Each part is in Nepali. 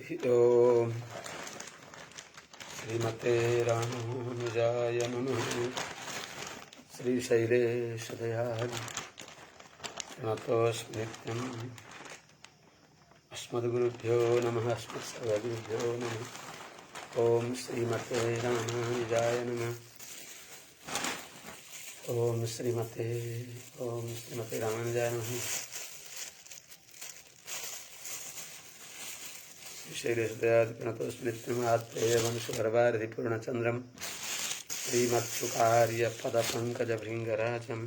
ओम श्रीमते रामानुजाय नमः। श्रीशैलेशदयानि प्रणतोऽस्मि नित्यम्। अस्मद्गुरुभ्यो नमः। अस्मत्सर्वगुरुभ्यो नमः। ओम श्रीमते रामानुजाय नमः। ओम श्रीमते रामानुजाय नमः। शैलेशदयादिप्रणतोस्मृत्यमात्मेयवंशगर्भारधिपूर्णचन्द्रं श्रीमत्सुकार्यपदपङ्कजभृङ्गराजं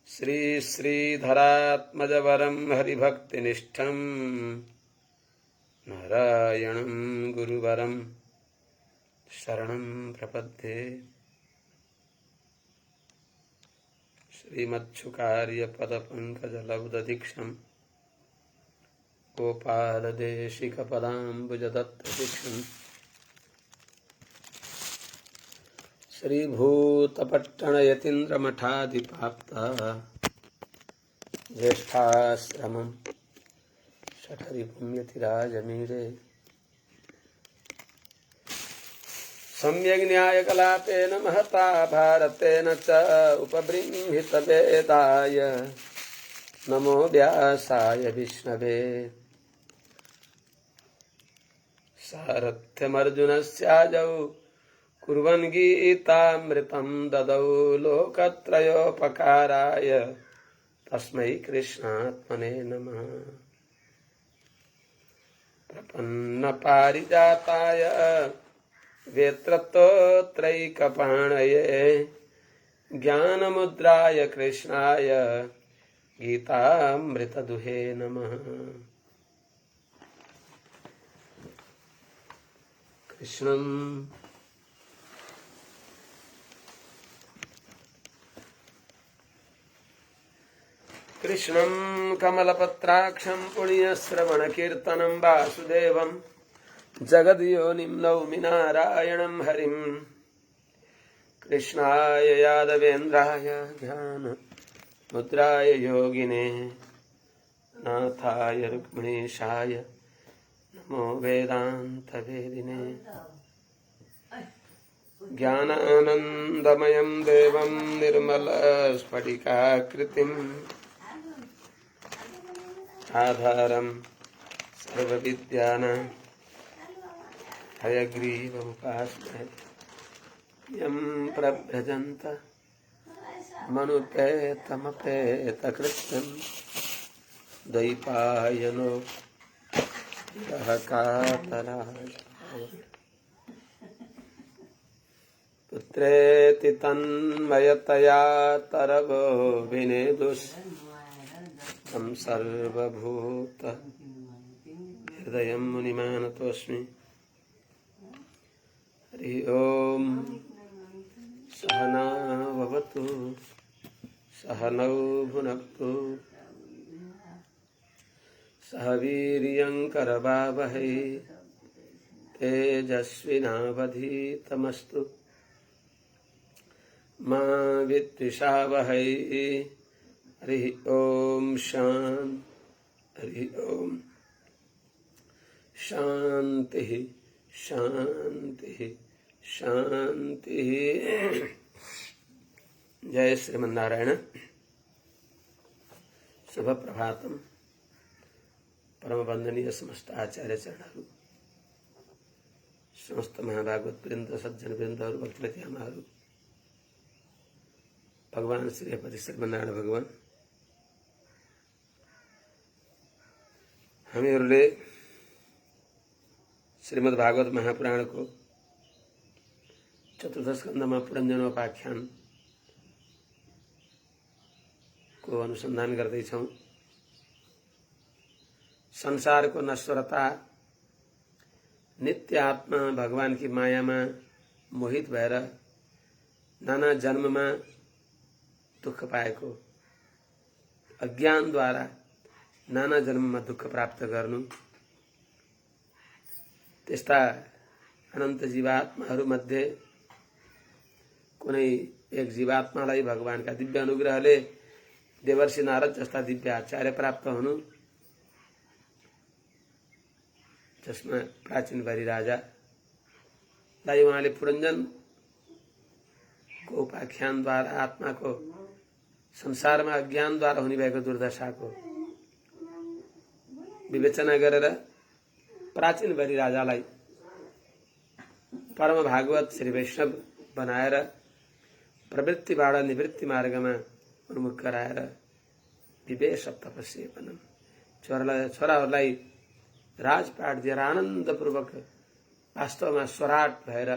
श्रीश्रीधरात्मजवरं हरिभक्तिनिष्ठं नारायणं गुरुवरं शरणं प्रपद्ये। श्रीमत्सुकार्यपदपङ्कजलब्धदीक्षं गोपालदेशिकपदाम्बुजदत्तदीक्षं श्रीभूतपट्टणयतीन्द्रमठाधिपाप्ता ज्येष्ठाश्रमं शठरिपुण्यतिराजमीरे सम्यग् न्यायकलापेन महता भारतेन च उपबृंहितवेदाय नमो व्यासाय विष्णवे। सारथ्यमर्जुनस्याजौ कुर्वन् गीतामृतं ददौ लोकत्रयोपकाराय तस्मै कृष्णात्मने नमः। प्रपन्नपारिजाताय वेत्रत्वत्रैकपाणये ज्ञानमुद्राय कृष्णाय गीतामृतदुहे नमः। कृष्णं कमलपत्राक्षं पुण्यश्रवणकीर्तनं वासुदेवं जगद्योनिं नौमि नारायणं हरिं। कृष्णाय यादवेन्द्राय ज्ञानमुद्राय योगिने नाथाय रुक्मिणीशाय नमो वेदान्तवेदिने। ज्ञानानन्दमयं देवं निर्मलस्फटिकाकृतिम् आधारं सर्वविद्यानां हयग्रीवमुपास्महे। यं प्रव्रजन्त मनुपेतमपेतकृत्यं द्वैपायनो कातराय पुत्रेति तन्मयतया तरवो विनेदुस्तं सर्वभूत हृदयं मुनिमानतोऽस्मि। हरि ओम सहना भवतु सहनौ भुनक्तु सह वीर्यं करवावहै तेजस्विनावधीतमस्तु मा विद्विषावहै। हरि ओम शांति शांति शांति। जय श्रीमन्नारायण। शुभ प्रभातम। परम वंदनीय समस्त आचार्य चरणारू, समस्त महाभागवत वृंद सज्जन वृंद और भक्तवती हमारू भगवान श्री हरि श्रीमन्नारायण भगवान हमें श्रीमद् भागवत महापुराण को चतुर्थ स्कंद में पुरंजनोपाख्यान को अनुसंधान करते छौं। संसार को नश्वरता, नित्य आत्मा भगवान की माया में मोहित भएर नाना जन्म में दुख पाएको, अज्ञान द्वारा नाना जन्म में दुख प्राप्त गर्नु, त्यस्ता अनंत जीवात्माहरू मध्ये कुनै एक जीवात्मालाई भगवानका दिव्य अनुग्रहले देवर्षि नारद जस्ता दिव्य आचार्य प्राप्त हुनु जसमा प्राचीन भरी राजालाई उहाँले पुरञ्जनको उपाख्यानद्वारा आत्माको संसारमा अज्ञानद्वारा हुने भएको दुर्दशाको विवेचना गरेर प्राचीन भरी राजालाई परम भागवत श्री वैष्णव बनाएर प्रवृत्तिबाट निवृत्ति मार्गमा उन्मुख गराएर विवेश तपस्येपनम छोराहरूलाई राजपाट दिएर आनन्दपूर्वक वास्तवमा स्वराट भएर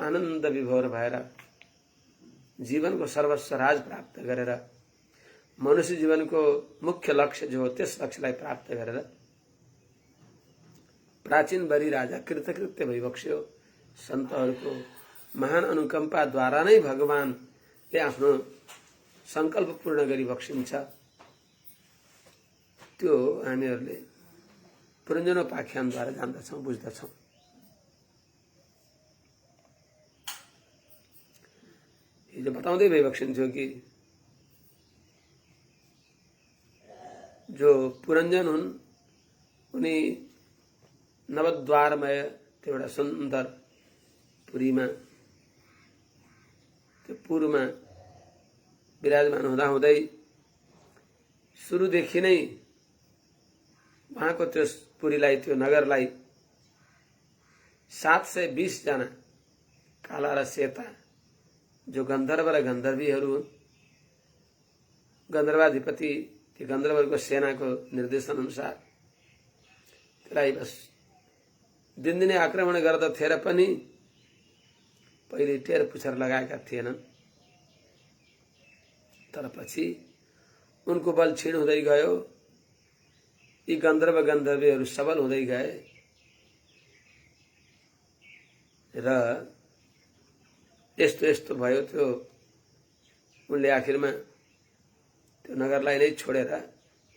आनन्द विभोर भएर जीवनको सर्वस्व राज प्राप्त गरेर मनुष्य जीवनको मुख्य लक्ष्य जो हो त्यस लक्ष्यलाई प्राप्त गरेर प्राचीन बरी राजा कृतकृत्य भइबक्स्यो। सन्तहरूको महान अनुकम्पाद्वारा नै भगवानले आफ्नो संकल्प पूर्ण गरी बक्सिन्छ। त्यो हामीहरूले पुरञ्जनोपाख्यानद्वारा जान्दछौँ, बुझ्दछौँ। हिजो बताउँदै भइबक्सिन्थ्यो कि जो पुरञ्जन हुन् उनी नवद्वारमय त्यो एउटा सुन्दर पुरीमा त्यो पुरमा विराजमान हुँदाहुँदै सुरुदेखि नै उहाँको त्यो पुरीलाई त्यो नगरलाई 720 जना काला र सेता जो गन्धर्व र गन्धर्वीहरू हुन्, गन्धर्वाधिपति त्यो गन्धर्वहरूको सेनाको निर्देशन अनुसार त्यसलाई बस दिनदिनै आक्रमण गर्दथे र पनि पहिले टेर पुछर लगाएका थिएनन्। तर पछि उनको बल क्षीण हुँदै गयो, यी गन्धर्व गन्धर्वीहरू सबल हुँदै गए र यस्तो यस्तो भयो। त्यो उनले आखिरमा त्यो नगरलाई नै छोडेर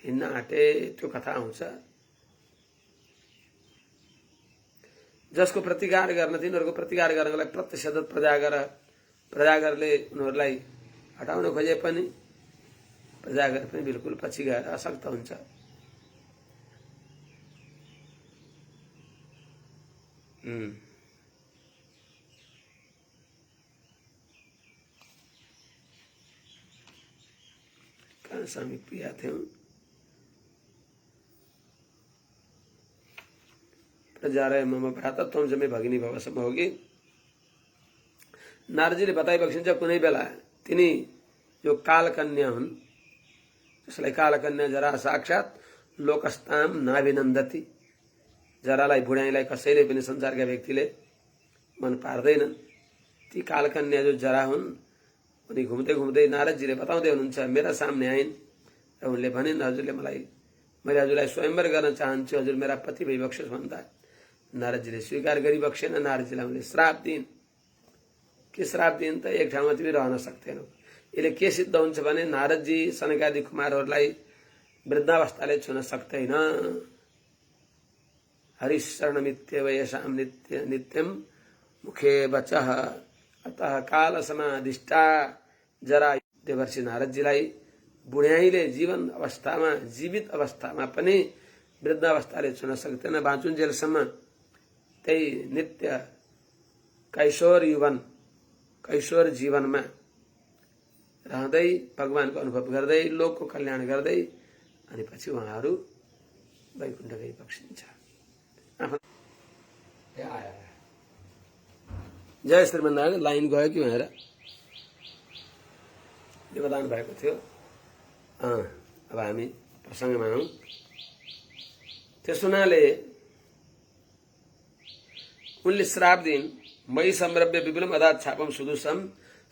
हिँड्न आँटे। त्यो कथा आउँछ। जसको प्रतिकार गर्न तिनीहरूको प्रतिकार गर्नलाई प्रत्यक्षदत्त प्रजागरले उनीहरूलाई हटाउन खोजे पनि प्रजागर पनि बिल्कुल पछि गएर अशक्त हुन्छ। कहाँ स्वामी पिया थे प्रजारय मम भ्रातत्वम जमे भगिनी भवसम होगी। नारदजीले बताइबक्सिन्छ कुनै बेला तिनी जो कालकन्या हुन्, जसलाई कालकन्या जरा साक्षात लोकस्ताम नाभिनन्दति, जरालाई बुढाइलाई कसैले पनि संसारका व्यक्तिले मन पार्दैनन्। ती कालकन्या जो जरा हुन् उनी घुम्दै घुम्दै नारदजीले बताउँदै हुनुहुन्छ मेरा सामने आइन् र उनले भनिन् हजुरले मैले हजुरलाई स्वयंवर गर्न चाहन्छु, हजुर मेरा पति भइबक्सोस् भन्दा नारदजीले स्वीकार गरिबक्सेन। नारदजीलाई उनले श्राप दिइन्। के श्राप दिइन् त एक ठाउँमा तिमी रहन सक्दैनौ। यसले के सिद्ध हुन्छ भने नारदजी सनकादि कुमारहरूलाई वृद्धावस्थाले छुन सक्दैन। हरिशरणमित्येव येषां नित्यं मुखे वचः अतः काल समादिष्टा जरा। देवर्षि नारदजीलाई बुढ्याइले जीवित अवस्थामा पनि वृद्धावस्थाले छुन सक्दैन। बाँचुन्जेलसम्म त्यही नित्य कैशोर जीवनमा रहँदै भगवानको अनुभव गर्दै लोकको कल्याण गर्दै अनि पछि उहाँहरू वैकुण्ठ गइबक्सिन्छ। जय श्रीमन्नारायण लाइन गयो कि भनेर यो बताउनु भएको थियो। अब हामी प्रसङ्गमा आउँ। त्यस हुनाले उनले श्राप दिइन् मयि सम्रव्य विपुलम अदात छापम सुदुषम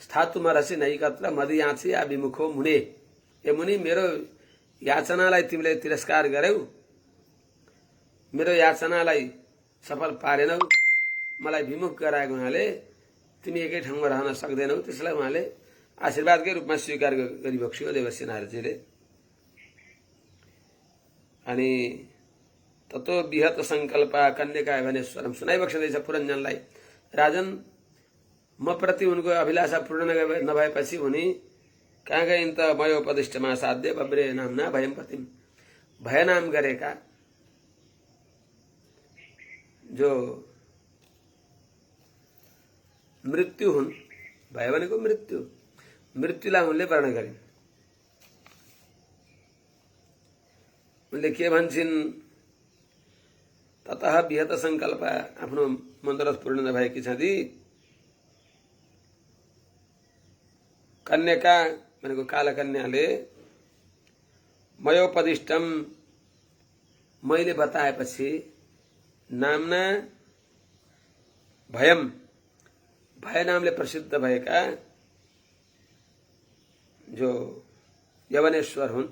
स्थातुमरसि नैकत्र मदियाछि या विमुखो मुने। ए मुनि मेरो याचनालाई तिमीले तिरस्कार गर्यौ, मेरो याचनालाई सफल पारेनौ, मलाई विमुख गराएको हुनाले तिमी एकै ठाउँमा रहन सक्दैनौ। त्यसलाई उहाँले आशीर्वादकै रूपमा स्वीकार गरिबक्स्यो देवर्षि नारदजीले। अनि ततो विहत संकल्प कन्यका भनेश्वरम सुनाइबक्सिँदैछ पुरञ्जनलाई। राजन म प्रति उनको अभिलाषा पूर्ण नभएपछि उनी कहाँ गइन् त मयोपदिष्टमा साध्य बब्रे नामना भयम पतिम। भय नाम गरेका जो मृत्यु हुन्, भयो भनेको मृत्यु, मृत्युलाई उनले वर्ण गरिन्। उनले के भन्छन्, ततः विहत संकल्प, आफ्नो मनोरथ पूर्ण नभएकी छँदी कन्याका भनेको कालकन्याले मयोपदिष्टम, मैले बताएपछि, नामना भयम, भय नामले प्रसिद्ध भएका जो यवनेश्वर हुन्,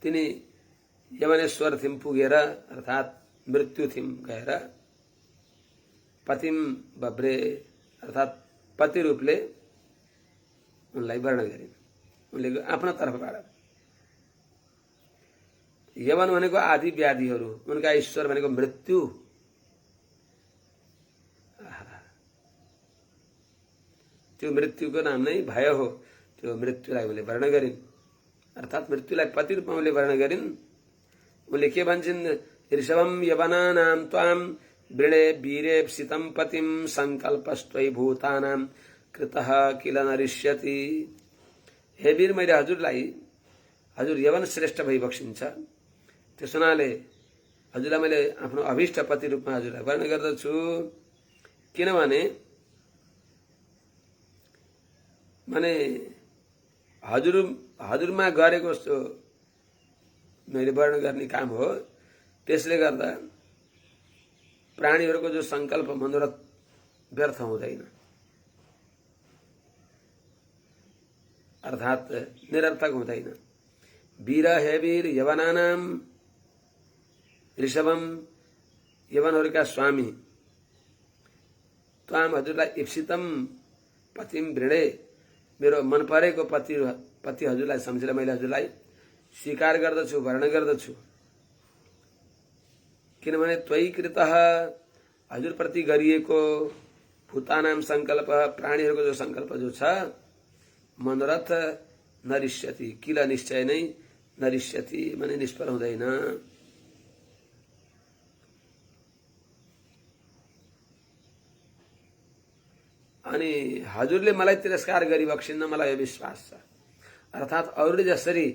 तिनी यवनेश्वर थिम पुगेर अर्थात् मृत्यु थिम गएर पतिम बब्रे अर्थात् पति रूपले उनलाई वर्ण गरिन्। उनले आफ्नो तर्फबाट यवन भनेको आदि व्याधिहरू, उनका ईश्वर भनेको मृत्यु। त्यो मृत्युको नाम नै भय हो। त्यो मृत्युलाई उनले वर्ण गरिन्, अर्थात् मृत्युलाई पति रूपमा उनले वर्ण गरिन्। उनले के भन्छन्, ऋषभम यवनानां त्वां वृणे वीरेप्सितं पतिं संकल्पस्त्वयि भूतानां कृतः किल नरिष्यति। हे वीर, मैले हजुरलाई, हजुर यवन श्रेष्ठ भई बक्सिन्छ, त्यस हुनाले हजुरलाई मैले आफ्नो अभिष्ट पति रूपमा हजुरलाई वर्ण गर्दछु। किनभने माने हजुरमा गरेको जस्तो मैले वर्ण गर्ने काम हो। त्यसले गर्दा प्राणीहरूको जो संकल्प मनोरथ व्यर्थ हुँदैन, अर्थात् निरर्थक हुँदैन। वीर, हे वीर, यवनानाम, ऋषभम, यवनहरूका स्वामी, त्वाम, हजुरलाई, इप्सितम पतिम वृणे, मेरो मन परेको पति हजुरलाई सम्झेर मैले हजुरलाई स्वीकार गर्दछु, वर्ण गर्दछु। किनभने त्वयि कृतः, हजुरप्रति गरिएको भूतानाम संकल्प, प्राणीहरूको जो संकल्प जो छ, मनोरथ नरिष्यति, किल निश्चय नै नरिष्यति, माने निष्फल हुँदैन। अनि हजुरले मलाई तिरस्कार गरिबक्सिन्न, मलाई यो विश्वास छ। अर्थात् अरूले जसरी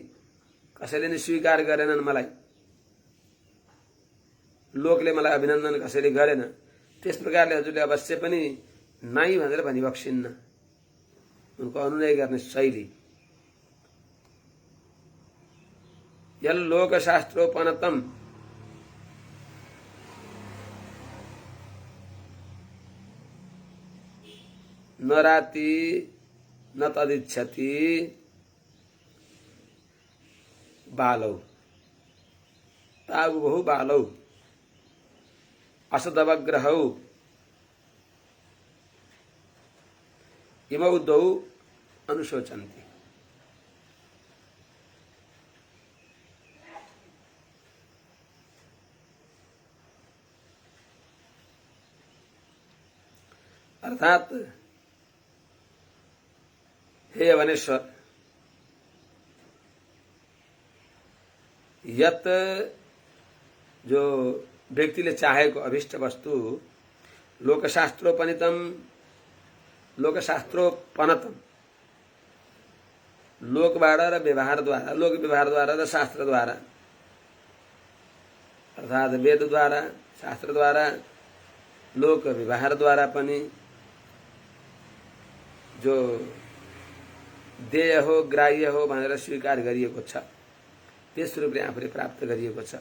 कसैले नि स्वीकार गरेनन् मलाई, लोकले मलाई अभिनन्दन कसैले गरेन, त्यस प्रकारले हजुरले अवश्य पनि नाइ भनेर भनिबक्सिन्न। उनको अनुनय गर्ने शैली। यल लोकशास्त्रोपनतम, न राति न तदिच्छति बालौ, तावुबहु बालौ असदवग्रहौ इमौ द्वौ अनुशोचन्ति। अर्थात हे यवनेश्वर, यत जो व्यक्तिले चाहेको अभिष्ट वस्तु लोकशास्त्रोपनितम, लोकशास्त्रोपनतम, लोकबाट र व्यवहारद्वारा, लोक व्यवहारद्वारा र शास्त्रद्वारा, अर्थात् वेदद्वारा, शास्त्रद्वारा, लोक व्यवहारद्वारा पनि जो देय हो, ग्राह्य हो भनेर स्वीकार गरिएको छ, त्यस रूपले आफूले प्राप्त गरिएको छ।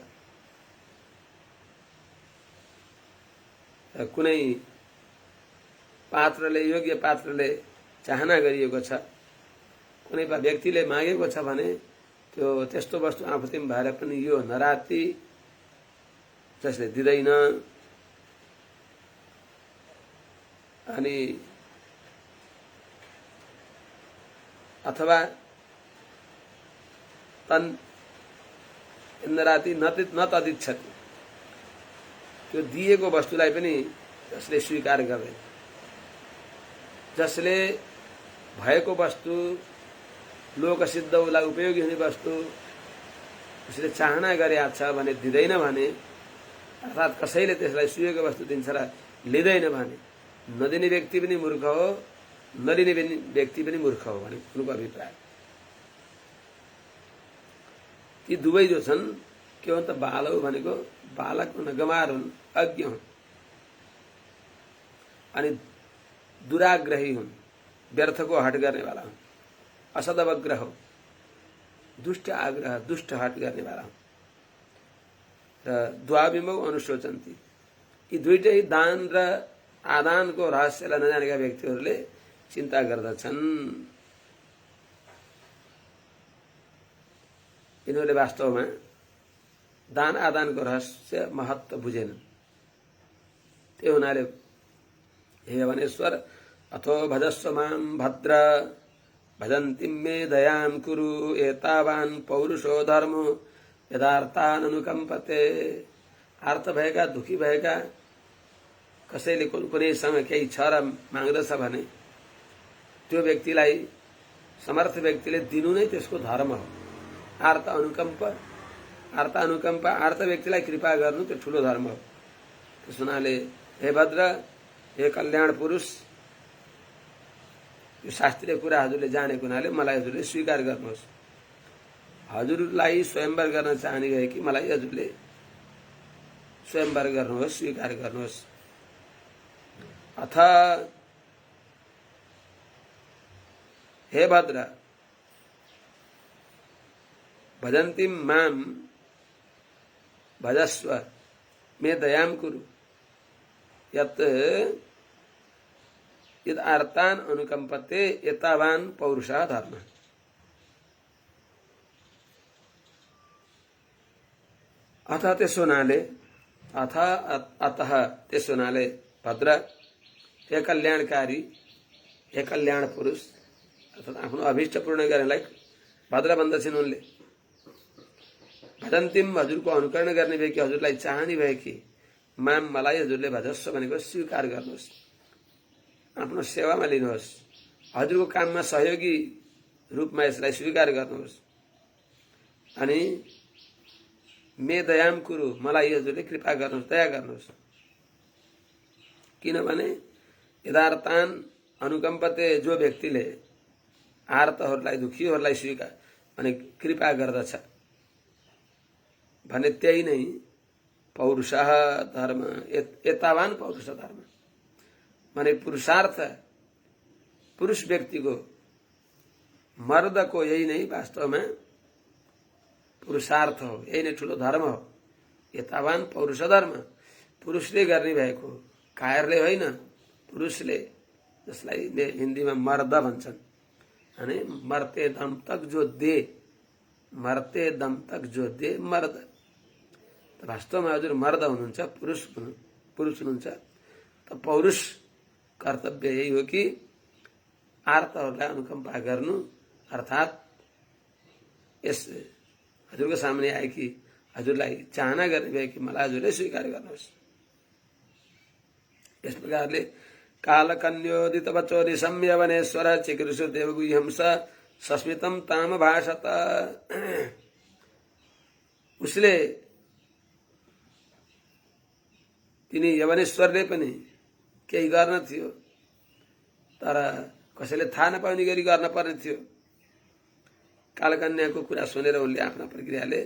कुनै पात्रले, योग्य पात्रले चाहना गरिएको छ, कुनै व्यक्तिले मागेको छ भने त्यो त्यस्तो वस्तु आफूतिर भएर पनि यो नराति जसले दिँदैन, अनि अथवा तन इन्द्राति न तदिच्छति, त्यो दिएको वस्तुलाई पनि जसले स्वीकार गर्दैन, जसले भएको वस्तु, लोकसिद्ध उसलाई उपयोगी हुने वस्तु उसले चाहना गरेको छ भने दिँदैन भने अर्थात् कसैले त्यसलाई सुएको वस्तु दिन्छ र लिँदैन भने नदिने व्यक्ति पनि मूर्ख हो, नलिने व्यक्ति पनि मूर्ख हो भने उनको अभिप्राय। ती दुवै जो छन् के हो त बालौ भनेको बालक हुन, गमार हुन्, अज्ञ हुन् अनि दुराग्रही हुन्, व्यर्थको हट गर्नेवाला हुन्, असदवग्रह हो, दुष्ट आग्रह, दुष्ट हट गर्नेवाला हुन् र द्वाविमौ अनुशोचन्ती। यी दुईटै दान र आदानको रहस्यलाई नजानेका व्यक्तिहरूले चिन्ता गर्दछन्। यिनीहरूले वास्तवमा दान आदानको रहस्य महत्त्व बुझेनन्। त्यो हुनाले हे वनेश्वर अथो भजस्व मां भद्र भजन्तीं मे दयां कुरु एतावान् पौरुषो धर्मो यथार्थान् अनुकम्पते। आर्त भएका, दुखी भएका, कसैले कुनैसँग केही छ र माग्दछ भने त्यो व्यक्तिलाई, समर्थ व्यक्तिले दिनु नै त्यसको धर्म हो। आर्त अनुकम्प, आर्त व्यक्तिलाई कृपा गर्नु त्यो ठुलो धर्म हो। त्यस हुनाले हे भद्र, हे कल्याण पुरुष, यो शास्त्रीय कुरा हजुरले जानेको हुनाले मलाई हजुरले स्वीकार गर्नुहोस्। हजुरलाई स्वयंवर गर्न चाहने भए कि मलाई हजुरले स्वयंवर गर्नुहोस्, स्वीकार गर्नुहोस्। अथ हे भद्र भजन्तीं मां भजस्व मे दयां कुरु यत् यदार्तान् अनुकम्पते एतावान् पौरुषः धर्मः। अथ त्यसो हुनाले, अतः त्यसो हुनाले भद्र, हे कल्याणकारी, हे कल्याण पुरुष, अर्थात् आफ्नो अभिष्ट पूर्ण गर्नेलाई भद्र भन्दछन् उनले। भजन्तीम हजुरको अनुकरण गर्ने भए कि हजुरलाई चाहने भए कि माम मलाई हजुरले भजस्व भनेको स्वीकार गर्नुहोस्, आफ्नो सेवामा लिनुहोस्, हजुरको काममा सहयोगी रूपमा यसलाई स्वीकार गर्नुहोस्। अनि मे दयाम कुरु, मलाई हजुरले कृपा गर्नुहोस्, दया गर्नुहोस्। किनभने यदार्थान अनुकम्पते, जो व्यक्तिले आर्तहरूलाई, दुखीहरूलाई स्वीकार अनि कृपा गर्दछ भने त्यही नै पौरुषः धर्म, एतावान पौरुष धर्म माने पुरुषार्थ, पुरुष व्यक्तिको, मर्दको यही नै वास्तवमा पुरुषार्थ हो, यही नै ठुलो धर्म हो। एतावान पौरुष धर्म, पुरुषले गर्ने भएको, कायरले होइन, पुरुषले, जसलाई हिन्दीमा मर्द भन्छन्। अनि मर्ते दम तक जो दे, मर्ते दम तक जो दे मर्द। वास्तवमा हजुर मर्द हुनुहुन्छ, पुरुष हुनुहुन्छ। त पौरुष कर्तव्य यही हो कि आर्तहरूलाई अनुकम्पा गर्नु, अर्थात् यस हजुरको सामने आए कि हजुरलाई चाहना गर्ने भए कि मलाई हजुरले स्वीकार गर्नुहोस्। यस प्रकारले कालकन्योदित वचो निशम्य वनेश्वर चिकीर्षु देवगुह्यं सस्मितं ताम भाषत। उसले, तिनी यवनेश्वरले पनि केही गर्न थियो, तर कसैले थाहा नपाउने गरी गर्न पर्ने थियो। कालकन्याको कुरा सुनेर उनले आफ्ना प्रक्रियाले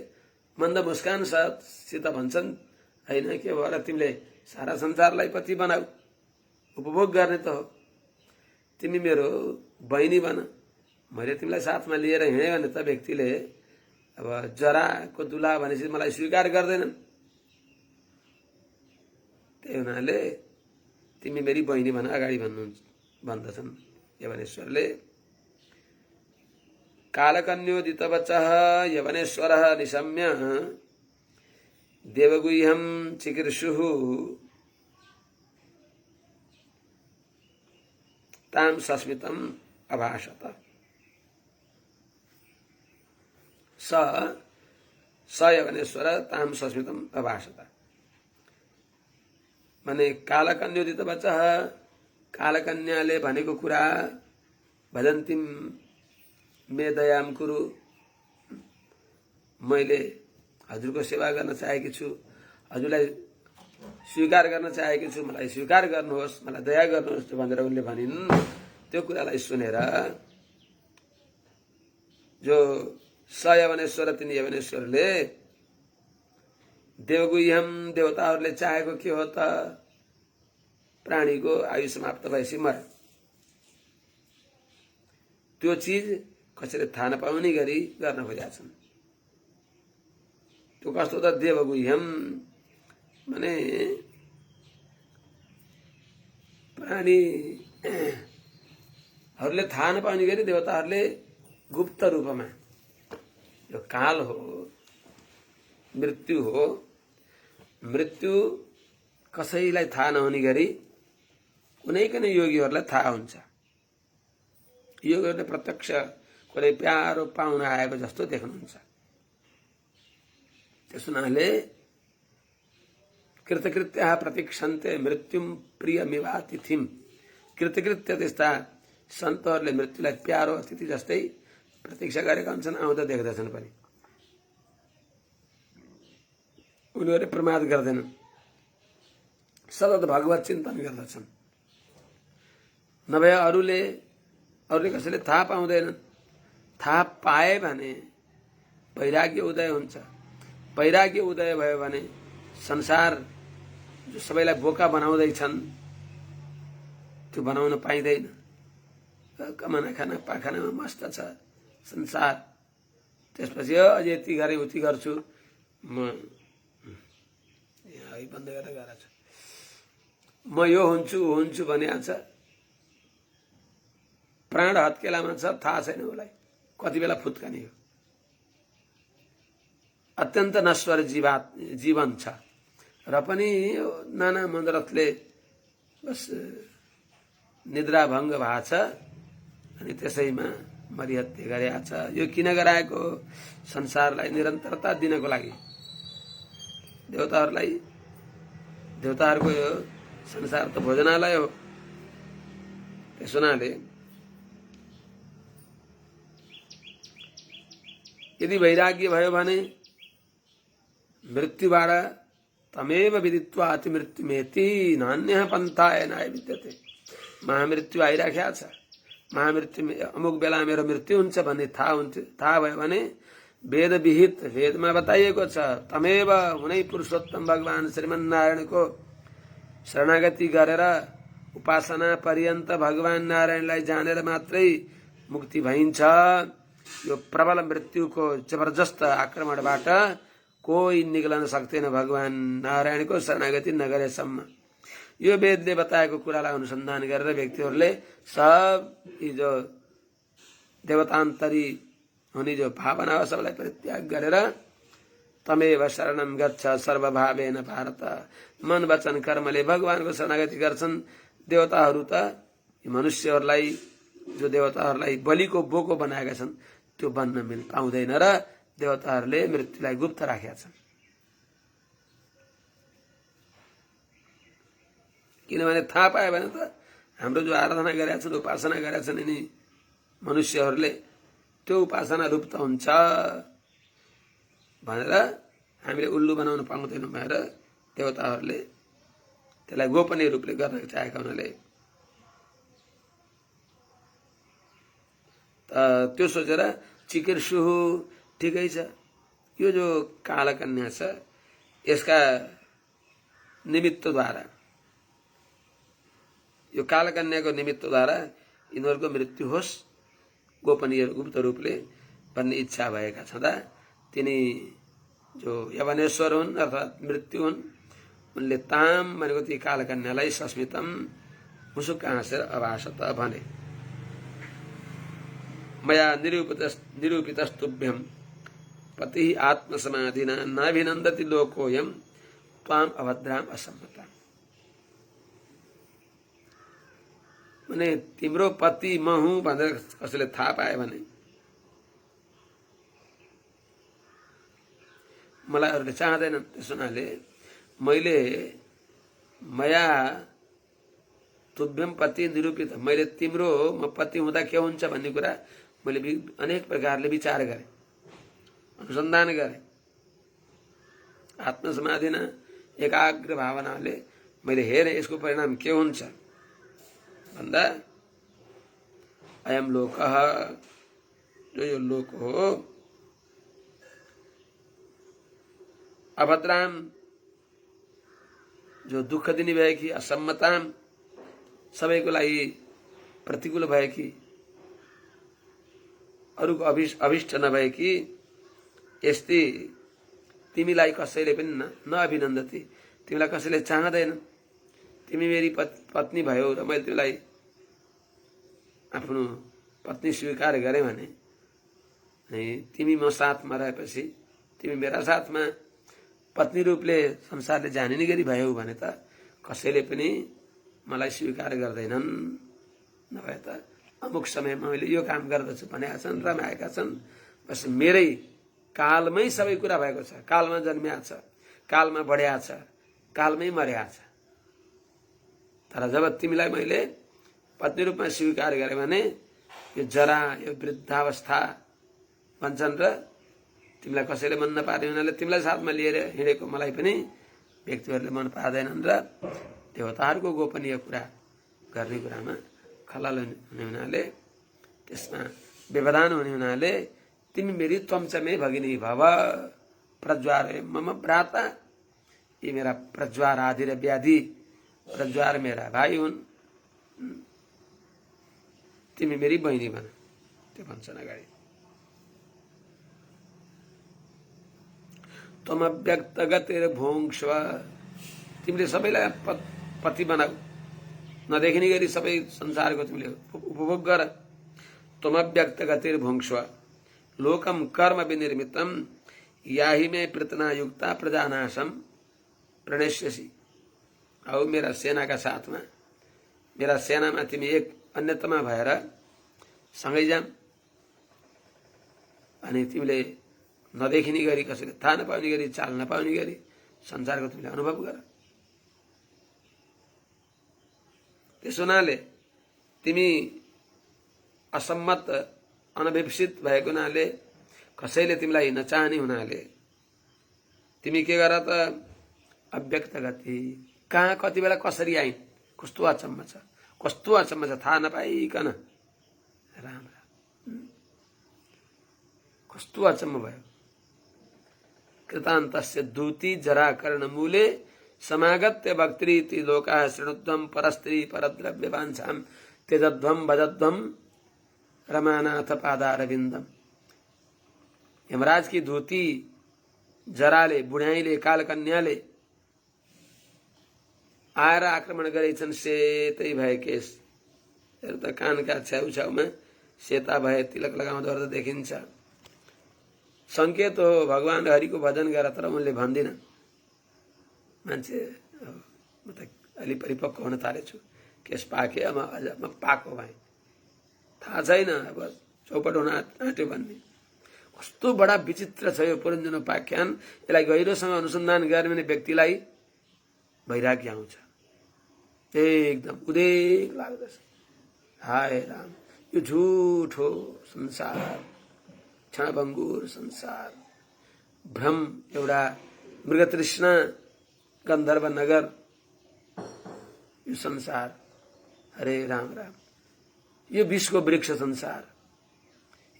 मन्द मुस्कान सित भन्छन्, होइन के भएर तिमीले सारा संसारलाई पति बनाऊ, उपभोग गर्ने त हो, तिमी मेरो बहिनी बन। मैले तिमीलाई साथमा लिएर हिँडेँ भने त व्यक्तिले अब जराको दुला भनेपछि मलाई स्वीकार गर्दैनन्। त्यही हुनाले तिमी मेरी बहिनी भन, अगाडि भन्दछन् यवनेश्वरले। कालकन्योदित वचः यवनेश्वरः निशम्य देवगुह्यं चिकीर्षुः ताम सस्मितम् अभाषत। स यवनेश्वर ताम सस्मितम् अभाषत माने कालकन्योदित वचः, कालकन्याले भनेको कुरा, भजन्तीम मे दयाम कुरु, मैले हजुरको सेवा गर्न चाहेकी छु, हजुरलाई स्वीकार गर्न चाहेकी छु, मलाई स्वीकार गर्नुहोस्, मलाई दया गर्नुहोस् भनेर उनले भनिन्। त्यो कुरालाई सुनेर जो स यवनेश्वर तिन यवनेश्वरले देवगुह्यम देवताहरूले चाहेको के हो त? प्राणीको आयु समाप्त भएपछि मर। त्यो चिज कसैले थाहा नपाउने गरी गर्न खोजेका छन्। त्यो कस्तो त? देवगुह्यम माने प्राणीहरूले थाहा नपाउने गरी देवताहरूले गुप्त रूपमा, यो काल हो, मृत्यु हो, मृत्यु कसैलाई थाहा नहुने गरी कुनै कुनै योगीहरूलाई थाहा हुन्छ। योगीहरूले प्रत्यक्ष कुनै प्यारो पाउन आएको जस्तो देख्नुहुन्छ। त्यस हुनाले कृतकृत्य प्रतीक्षन्ते मृत्युम प्रियमिव अतिथिम। कृतकृत्य त्यस्ता सन्तहरूले मृत्युलाई प्यारो अतिथि जस्तै प्रतीक्षा गरेका हुन्छन्, आउँदा देख्दछन् पनि। उनीहरूले प्रमाद गर्दैनन्, सतत भगवत चिन्तन गर्दछन्। नभए अरूले कसैले थाहा पाउँदैनन्। थाहा पाए भने वैराग्य उदय हुन्छ। वैराग्य उदय भयो भने संसार जो सबैलाई बोका बनाउँदैछन् त्यो बनाउन पाइँदैन। कमाना खाना पाखानामा मस्त छ संसार। त्यसपछि अझै यति गरे उति गर्छु, म बन्द गरेर गएको छु, म यो हुन्छु भनिएको छ। प्राण हत्केलामा छ, थाहा छैन उसलाई कति बेला फुत्काने हो। अत्यन्त नश्वर जीवन छ र पनि नाना मनोरथले बस निद्रा भङ्ग भएको छ अनि त्यसैमा मरिहत्ते गरेको छ। यो किन गराएको? संसारलाई निरन्तरता दिनको लागि। देवताहरूको यो संसार त भोजनालय हो। त्यस हुनाले यदि वैराग्य भयो भने मृत्युबाट तमेव विदित्वा अति मृत्युमेति नान्यः पन्थाय नाय विद्यते। महामृत्यु आइराखेको छ। महामृत्यु अमुक बेला मेरो मृत्यु हुन्छ भन्ने थाहा भयो भने वेद विहित, वेदमा बताइएको छ, तमेव हुनै पुरुषोत्तम भगवान श्रीमन्नारायणको शरणागति गरेर उपासना पर्यन्त भगवान नारायणलाई जानेर मात्रै मुक्ति भइन्छ। यो प्रबल मृत्युको जबरजस्त आक्रमणबाट कोही निक्लन सक्दैन भगवान नारायणको शरणागति नगरेसम्म। यो वेदले बताएको कुरालाई अनुसन्धान गरेर व्यक्तिहरूले सब यी जो देवतान्तरी हुने जो भावना हो सबलाई परित्याग गरेर तमेव शरणम गच्छ सर्वभावेन भारत। मन वचन कर्मले भगवानको शरणागति गर्छन्। देवताहरू त मनुष्यहरूलाई, जो देवताहरूलाई बलिको बोको बनाएका छन्, त्यो बन्न पाउँदैन र देवताहरूले मृत्युलाई गुप्त राखेका छन्। किनभने थाहा पायो भने त हाम्रो जो आराधना गरेका छन्, उपासना गरेका छन् यिनी मनुष्यहरूले, त्यो उपासना लुप्त हुन्छ भनेर हामीले उल्लु बनाउन पाउँदैनौँ भनेर देवताहरूले त्यसलाई गोपनीय रूपले गर्न चाहेका हुनाले त्यो सोचेर चिकिर्सु ठिकै छ। यो जो कालकन्या छ यसका निमित्तद्वारा, यो कालकन्याको निमित्तद्वारा यिनीहरूको मृत्यु होस् गोपनीय गुप्त रूपले भन्ने इच्छा भएका छँदा तिनी जो यवनेश्वर हुन् अर्थात् मृत्यु हुन्, उनले ताम भनेको ती कालकन्यालाई सस्मितम मुसुक्क हाँसेर अभाषत भने, मया निरूपितस्तुभ्यम पति आत्मसमाधिना नाभिनन्दति लोकोयम त्वाम अभद्राम असम्मता। माने तिम्रो पति म हुँ भनेर कसैले थाहा पाए भने मलाई अरूले चाहँदैनन्। त्यस हुनाले मैले मया तुभ्यम पति निरूपित, मैले तिम्रो म पति हुँदा के हुन्छ भन्ने कुरा मैले अनेक प्रकारले विचार गरेँ, अनुसन्धान गरेँ। आत्मसमाधिना एकाग्र भावनाले मैले हेरेँ यसको परिणाम के हुन्छ भन्दा अयम लोकः, जो यो लोक हो, अभद्राम, जो दुःख दिने भएकी, असम्मताम, सबैको लागि प्रतिकूल भएकी, अरूको अभिष्ट नभएकी यस्ती तिमीलाई कसैले पनि न अभिनन्दती, तिमीलाई कसैले चाहँदैन। तिमी मेरी पत्नी भयो र मैले तिमीलाई आफ्नो पत्नी स्वीकार गरेँ भने तिमी म साथमा रहेपछि तिमी मेरा साथमा पत्नी रूपले संसारले जानिने गरी भयौ भने त कसैले पनि मलाई स्वीकार गर्दैनन्। नभए त अमुक समयमा मैले यो काम गर्दछु भनेका छन्, रमाएका छन्। बस मेरै कालमै सबै कुरा भएको छ। कालमा जन्मिया छ, कालमा बढ्या छ, कालमै मर्या छ। तर जब तिमीलाई मैले पत्नी रूपमा स्वीकार गरेँ भने यो जरा, यो वृद्धावस्था भन्छन् र तिमीलाई कसैले मन नपार्ने हुनाले तिमीलाई साथमा लिएर हिँडेको मलाई पनि व्यक्तिहरूले मन पार्दैनन् र देवताहरूको गोपनीय कुरा गर्ने कुरामा खलल हुने हुनाले, त्यसमा व्यवधान हुने हुनाले तिमी मेरी त्वमचमे भगिनी भव प्रज्वार मम भ्राता, ये मेरा प्रज्वार आदि र व्याधि, प्रज्वार मेरा भाइ हुन्, तिमी मेरी बहिनी भन। त्यो भन्छन् अगाडि। त्वमव्यक्त गतिर भोङ्क्ष्व, तिमीले सबैलाई पति बनाऊ, नदेखिने गरी सबै संसारको तिमीले उपभोग गर। त्वमव्यक्त गतिर भोङ्क्ष्व लोकम कर्म विनिर्मितम याहि मे पृतना युक्ता प्रजानाशम प्रणेष्यसि। औ मेरा सेनाका साथमा, मेरा सेनामा तिमी एक अन्यतमा भएर सँगै जाम अनि तिमीले नदेखिने गरी, कसैले थाहा नपाउने गरी, चाल नपाउने गरी संसारको तिमीले अनुभव गर। त्यस हुनाले तिमी असम्मत, अनभिप्सित भएको हुनाले, कसैले तिमीलाई नचाहने हुनाले तिमी के गर त अव्यक्त गति, कहाँ कति बेला कसरी आइन्, कस्तो अचम्म छ, कस्तो अचम्म छ, थाहा नपाइकन। राम कस्तो अचम्म भयो। कृतान्तस्य दूती जरा कर्ण मूले समागत्य भक्तिरीति लोका शृणुध्वम परस्त्री परद्रव्य वाञ्छाम त्यजध्वम भजध्वम रमानाथ पादारविन्दम। यमराज की धोती जराले, बुढ्याईले, कालकन्याले आएर आक्रमण गरेछन्। सेतै भए केस, हेर त कानका छेउछाउमा सेता भए तिलक लगाउँदो त देखिन्छ। संकेत हो भगवान हरिको भजन गर। तर उनले भन्दिन। मान्छे म त अलि परिपक्व हुन थालेछु, केस पाके, अब अझ म पाको भएँ, थाहा छैन अब चौपट हुन आँट्यो भन्ने। कस्तो बडा विचित्र छ यो पुरञ्जन उपाख्यान। यसलाई गहिरोसँग अनुसन्धान गर्ने भने व्यक्तिलाई वैराग्य आउँछ, एकदम उदेक लाग्दछ। हाय राम, यो झुट हो संसार, क्षणभङ्गुर संसार, भ्रम, एउटा मृगतृष्णा गन्धर्व नगर यो संसार। हरे राम राम, यो विषको वृक्ष संसार।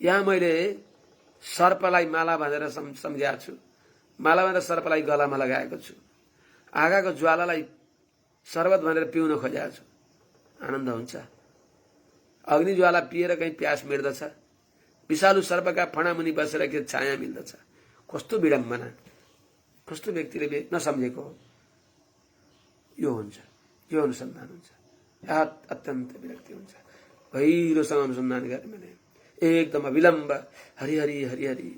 यहाँ मैले सर्पलाई माला बाँधेर सम्झाएको छु, माला बाँधेर सर्पलाई गलामा लगाएको छु, आगाको ज्वालालाई शरबत भनेर पिउन खोजेको छु। आनन्द हुन्छ। अग्नि ज्वाला पिएर कहीँ प्यास मिट्दछ, विषालु सर्पका फणामुनि बसेर के छाया मिल्दछ। कस्तो विडम्बना, कस्तो व्यक्तिले नसम्झेको हो। यो हुन्छ, यो अनुसन्धान हुन्छ। यहाँ अत्यन्त विरक्ति हुन्छ। गहिरोसँग अनुसन्धान गर्ने भने एकदम अविलम्ब हरि हरि हरि हरि।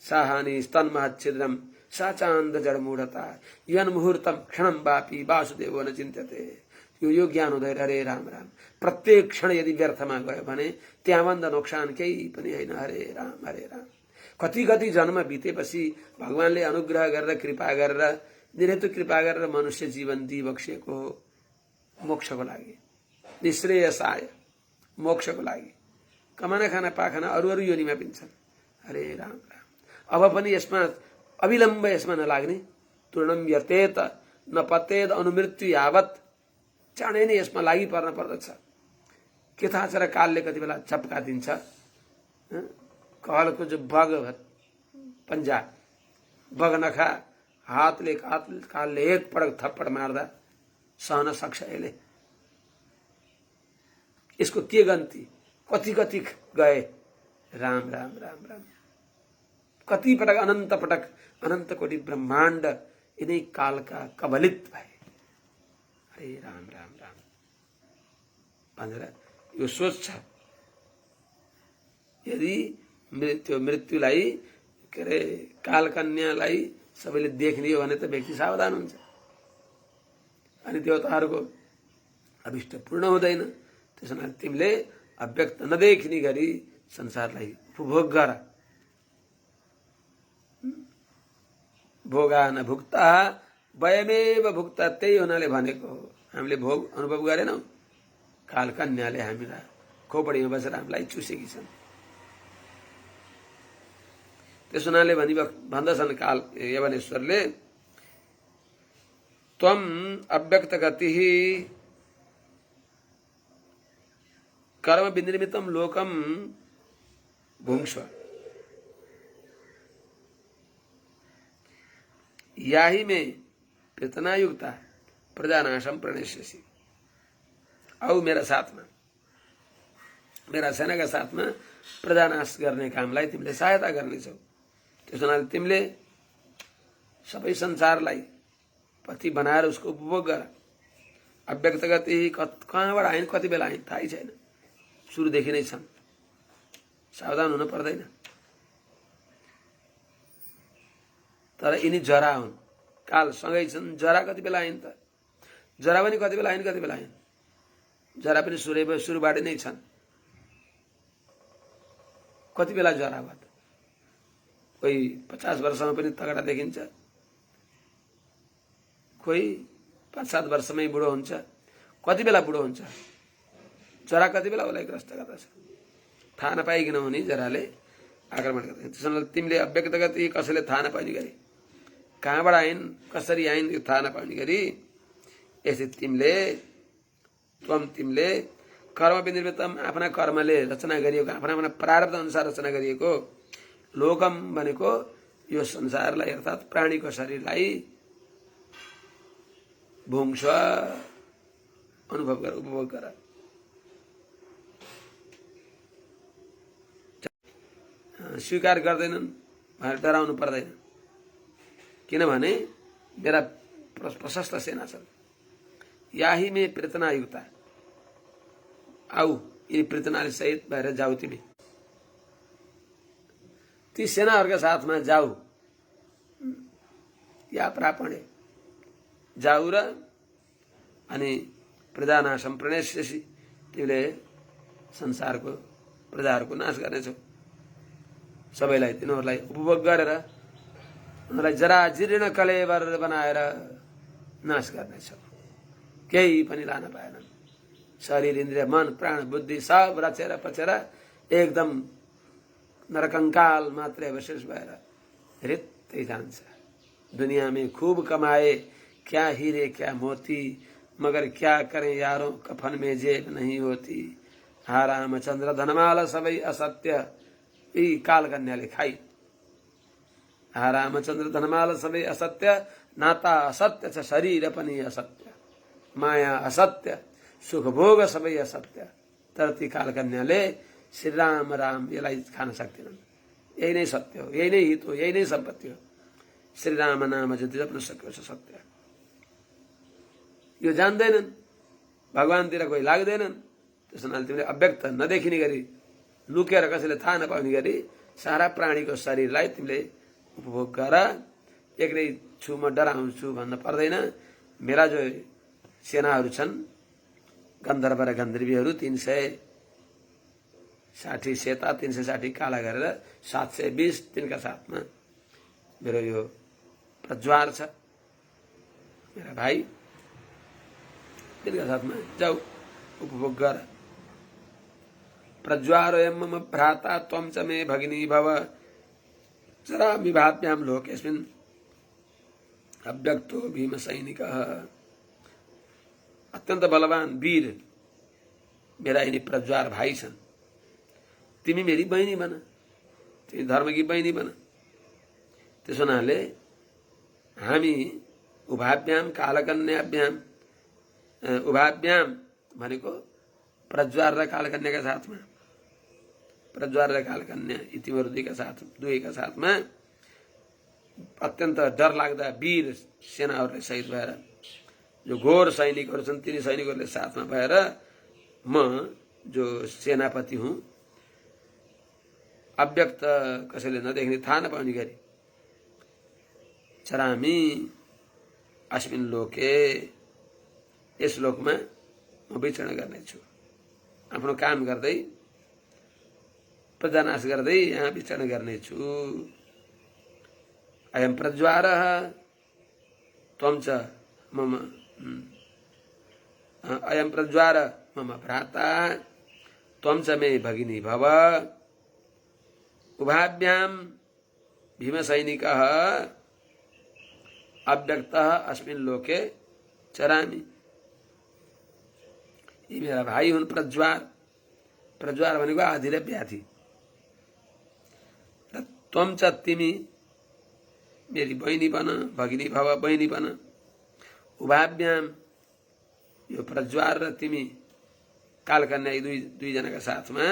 साहानि स्तन्महच्छिद्रम साचान्द जडमूढता यन मुहूर्तम क्षणम वापी वासुदेव न चिन्त्यते। यो ज्ञान हुँदैन। हरे राम राम, प्रत्येक क्षण यदि व्यर्थमा गयो भने त्यहाँभन्दा नोक्सान केही पनि होइन। हरे राम हरे राम। कति कति जन्म बितेपछि भगवानले अनुग्रह गरेर, कृपा गरेर, निरन्तर कृपा गरेर मनुष्य जीवन दिइबक्सिएको हो मोक्षको लागि, निश्रेयसाय मोक्षको लागि। कमाना खाना पाखाना अरू अरू योनिमा पनि छन्। हरे राम राम। अब पनि यसमा अविलम्ब यसमा नलाग्ने। तूर्णम यतेत न पतेद अनुमृत्यु यावत, चाँडै नै यसमा लागि पर्न पर्दछ। के थाहा छ र कालले कति बेला चप्का दिन्छ। कालको जो बग पन्जा बग नखा हातले कालले एक पटक थप्पड मार्दा सहन सक्छ यसले। यसको के गन्ती, कति कति गए। राम राम राम राम, कति पटक अनन्त कोटि ब्रह्माण्ड यिनै कालका कबलित भए। अरे राम राम राम भनेर यो सोच छ। यदि मृत्युलाई के अरे कालकन्यालाई सबैले देख्ने हो भने त व्यक्ति सावधान हुन्छ, अनि देवताहरूको अभिष्ट पूर्ण हुँदैन। त्यसो भने तिमीले अव्यक्त नदेखिने गरी संसारलाई उपभोग गर। भोगा न भुक्ता वयमेव भुक्ता, त्यही हुनाले भनेको हो। हामीले भोग अनुभव गरेनौँ, कालकन्याले हामीलाई खोपडीमा बसेर हामीलाई चुसेकी छन्। त्यस हुनाले भन्दछन् काल यवनेश्वरले, त्वम अव्यक्त गति कर्म विनिर्मितम लोकम भुङ्क्ष्व, याही में प्रतनायुक्ता प्रजानाशम प्रणश्यसि। औ मेरा साथमा, मेरा सेनाका साथमा प्रजानाश गर्ने कामलाई तिमीले सहायता गर्नेछौ। त्यसो हुनाले तिमीले सबै संसारलाई पति बनाएर उसको उपभोग गर। अव्यक्त गति कहाँबाट आइन्, कति बेला आइन् थाहै छैन, सुरुदेखि नै छन्, सावधान हुन पर्दैन। तर यिनी जरा हुन्, काल सँगै छन्। जरा कति बेला आइन् त, जरा पनि कति बेला आइन्, कति बेला आइन्। जरा पनि सुरुबाट नै छन्। कति बेला जरा भयो, कोही 50 वर्षमा पनि तगडा देखिन्छ, कोही 5-7 वर्षमै बुढो हुन्छ। कति बेला बुढो हुन्छ, जरा कति बेला उसलाई ग्रस्त गर्दछ, थाहा नपाइकन हुने जराले आक्रमण गर्दछ। त्यसैले तिमीले अव्यक्त गति कसैले थाहा नपाउने गरी, कहाँबाट आइन्, कसरी आइन् यो थाहा नपाउने गरी, यसरी तिमीले कर्म विनिर्मितम, आफ्ना कर्मले रचना गरिएको, आफ्ना प्रारब्ध अनुसार रचना गरिएको, लोकम भनेको यो संसारलाई अर्थात् प्राणीको शरीरलाई, भुङ्क्ष्व अनुभव गर, उपभोग गर। स्वीकार गर्दैनन् भनेर डराउनु पर्दैन, किनभने मेरा प्रशस्त सेना छन्। याही में प्रेतनायुक्ता, आऊ यी प्रेतनाले सहित भएर जाऊ, तिमी ती सेनाहरूका साथमा जाऊ। या प्रापणे जाऊ र अनि प्रजानाशम प्रणश्यसि, तिमीले संसारको प्रजाहरूको नाश गर्नेछौ। सबैलाई तिनीहरूलाई उपभोग गरेर उनीहरूलाई जरा जीर्ण कलेवर बनाएर नाश गर्नेछौ। केही पनि लान पाएनन्। शरीर, इन्द्रिय, मन, प्राण, बुद्धि सब रचेर पचेर एकदम नरकंकाल मात्रै अवशेष भएर रित्तै जान्छ। दुनिया में खूब कमाए, क्या हीरे क्या मोती, मगर क्या करें यारों कफन में जेब नहीं होती। हा रामचंद्र धनमाल सबै असत्य, यी कालकन्याले खाई। हा रामचंद्र धनमाल सबै असत्य, नाता असत्य छ शरीर पनि असत्य, माया असत्य, सुख भोग सबै असत्य। तर ती कालकन्याले श्री राम राम यसलाई खान सक्दैनन्। यही नै सत्य हो, यही नै हित हो, यही नै सम्पत्ति हो। श्री राम नाम जति जप्न सक्यो छ सत्य। यो जान्दैनन्, भगवानतिर कोही लाग्दैनन्। त्यसो हुनाले तिमीले अव्यक्त नदेखिने गरी, लुकेर कसैले थाहा नपाउने गरी सारा प्राणीको शरीरलाई तिमीले उपभोग गर। एक्लै छु म डराउँछु भन्न पर्दैन। मेरा जो सेनाहरू छन्, गन्धर्व र गन्धर्वीहरू 360 सेता 360 काला गरेर 720 तिनका साथमा मेरो यो प्रज्वार छ, मेरा भाइ, तिनका साथमा जाऊ, उपभोग गर। प्रज्वारोऽयं मम भ्राता त्वं च मे भगिनी भव। चरामिभाभ्यां लोकेस्मिन् अव्यक्तो भीमसैनिकः। अत्यंत बलवान वीर मेरा यिनी प्रज्वार भाइ छन्। तिमी मेरी बहिनी बन, तिमी धर्मकी बहिनी बन। त्यसो हुनाले हामी उभाभ्याम कालकन्याभ्याम, उभाभ्याम भनेको प्रज्वार र कालकन्याका साथमा, प्रज्वार र कालकन्या यी तिमीहरू दुवैका साथमा अत्यन्त डर लाग्दा वीर सेनाहरूले सहित भएर, जो घोर सैनिकहरू छन् तिनी सैनिकहरूले साथमा भएर म जो सेनापति हुँ, अव्यक्त कसैले नदेख्ने थाहा नपाउने गरी चरामी अस्मिन् लोके, यस लोकमा म विचरण गर्नेछु। आफ्नो काम गर्दै, प्रजानाश गर्दै यहाँ विचरण गर्नेछु। अयं प्रज्वारः त्वं च मम, अयं प्रज्वार मम भ्राता त्वं च मे भगिनी भव। उभाभ्यां भीमसैनिकः अव्यक्तः अस्मिन् लोके चरामि। ये मेरा भाइ हुन् प्रज्वार। प्रज्वार भनेको आधी र व्याधि। र त्वं च तिमी मेरी बहिनी बन, भगिनी भव, बहिनी बन। उभाभ्याम यो प्रज्वार र तिमी कालकन्या यी दुईजनाका साथमा